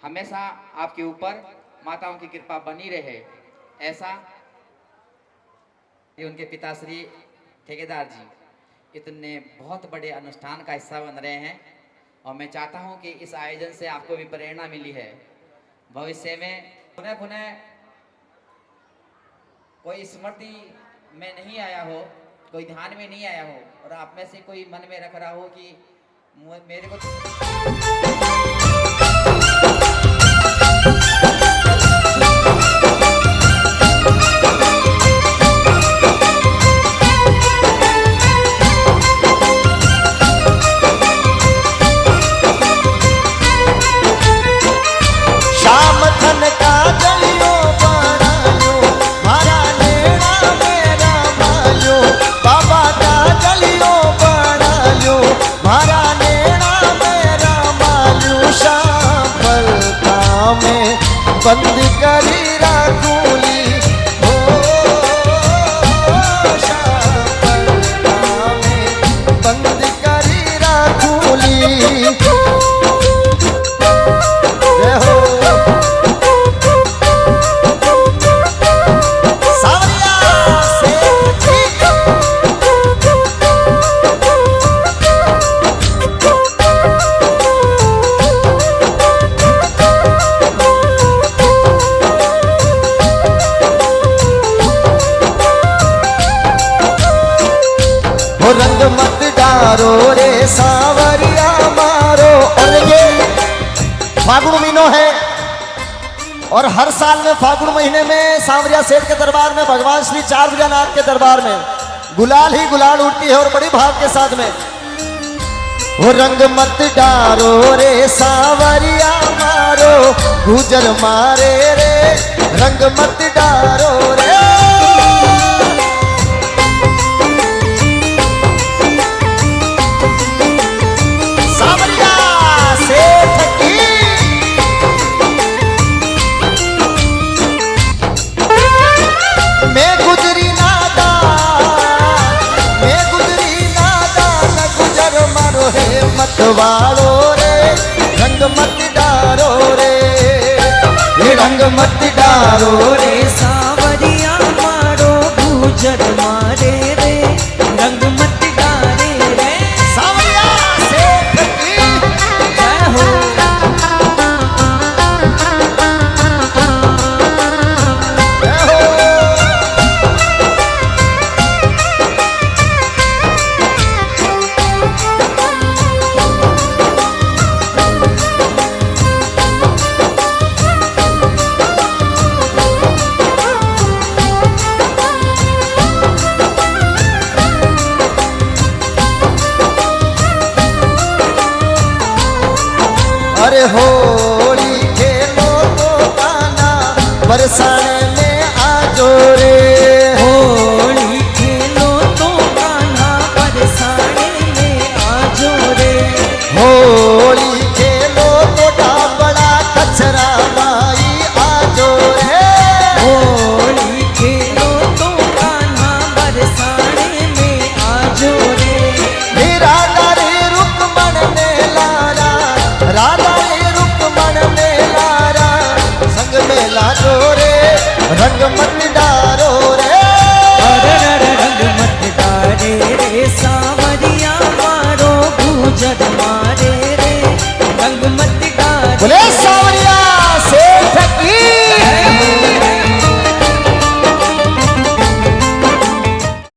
हमेशा आपके ऊपर माताओं की कृपा बनी रहे, ऐसा ये उनके पिताश्री ठेकेदार जी इतने बहुत बड़े अनुष्ठान का हिस्सा बन रहे हैं और मैं चाहता हूं कि इस आयोजन से आपको भी प्रेरणा मिली है भविष्य में पुनः पुनः कोई स्मृति में नहीं आया हो, कोई ध्यान में नहीं आया हो और आप में से कोई मन में रख रहा हो कि मेरे को शाम थन का जलियो बनायो मारा नेड़ा मेरा मालियो बाबा का जलियो बनायो मारा नेड़ा मेरा मालियो शाम पलका में बंद करी राखूली हो शाम पलका में बंद करी राखूली जय हो रंग मत डारो रे सावरिया मारो। और ये फागुन महीनों है और हर साल में फागुन महीने में सांवरिया सेठ के दरबार में भगवान श्री चार भुजानाथ के दरबार में गुलाल ही गुलाल उठती है और बड़ी भाव के साथ में वो रंग मत डारो रे सांवरिया मारो गुजर मारे रे रंग मत डारो रे वालो रे रंग मत डारो रे ये रंग मत डारो रे सावरिया मारो गुजर मारे रे रंग मत डारे रे सावरिया सेठ की जय हो। अरे होली खेलो तो गाना बरसाने में आजो रे होली खेलो तो गाना बरसाने में आजो रे होली खेलो तो डाबड़ा कचरा माई आजो रे होली खेलो तो गाना बरसाने में आजो रे राधा रे रुकमण ने लारा राधा रे रुकमण ने लारा संग में लाजो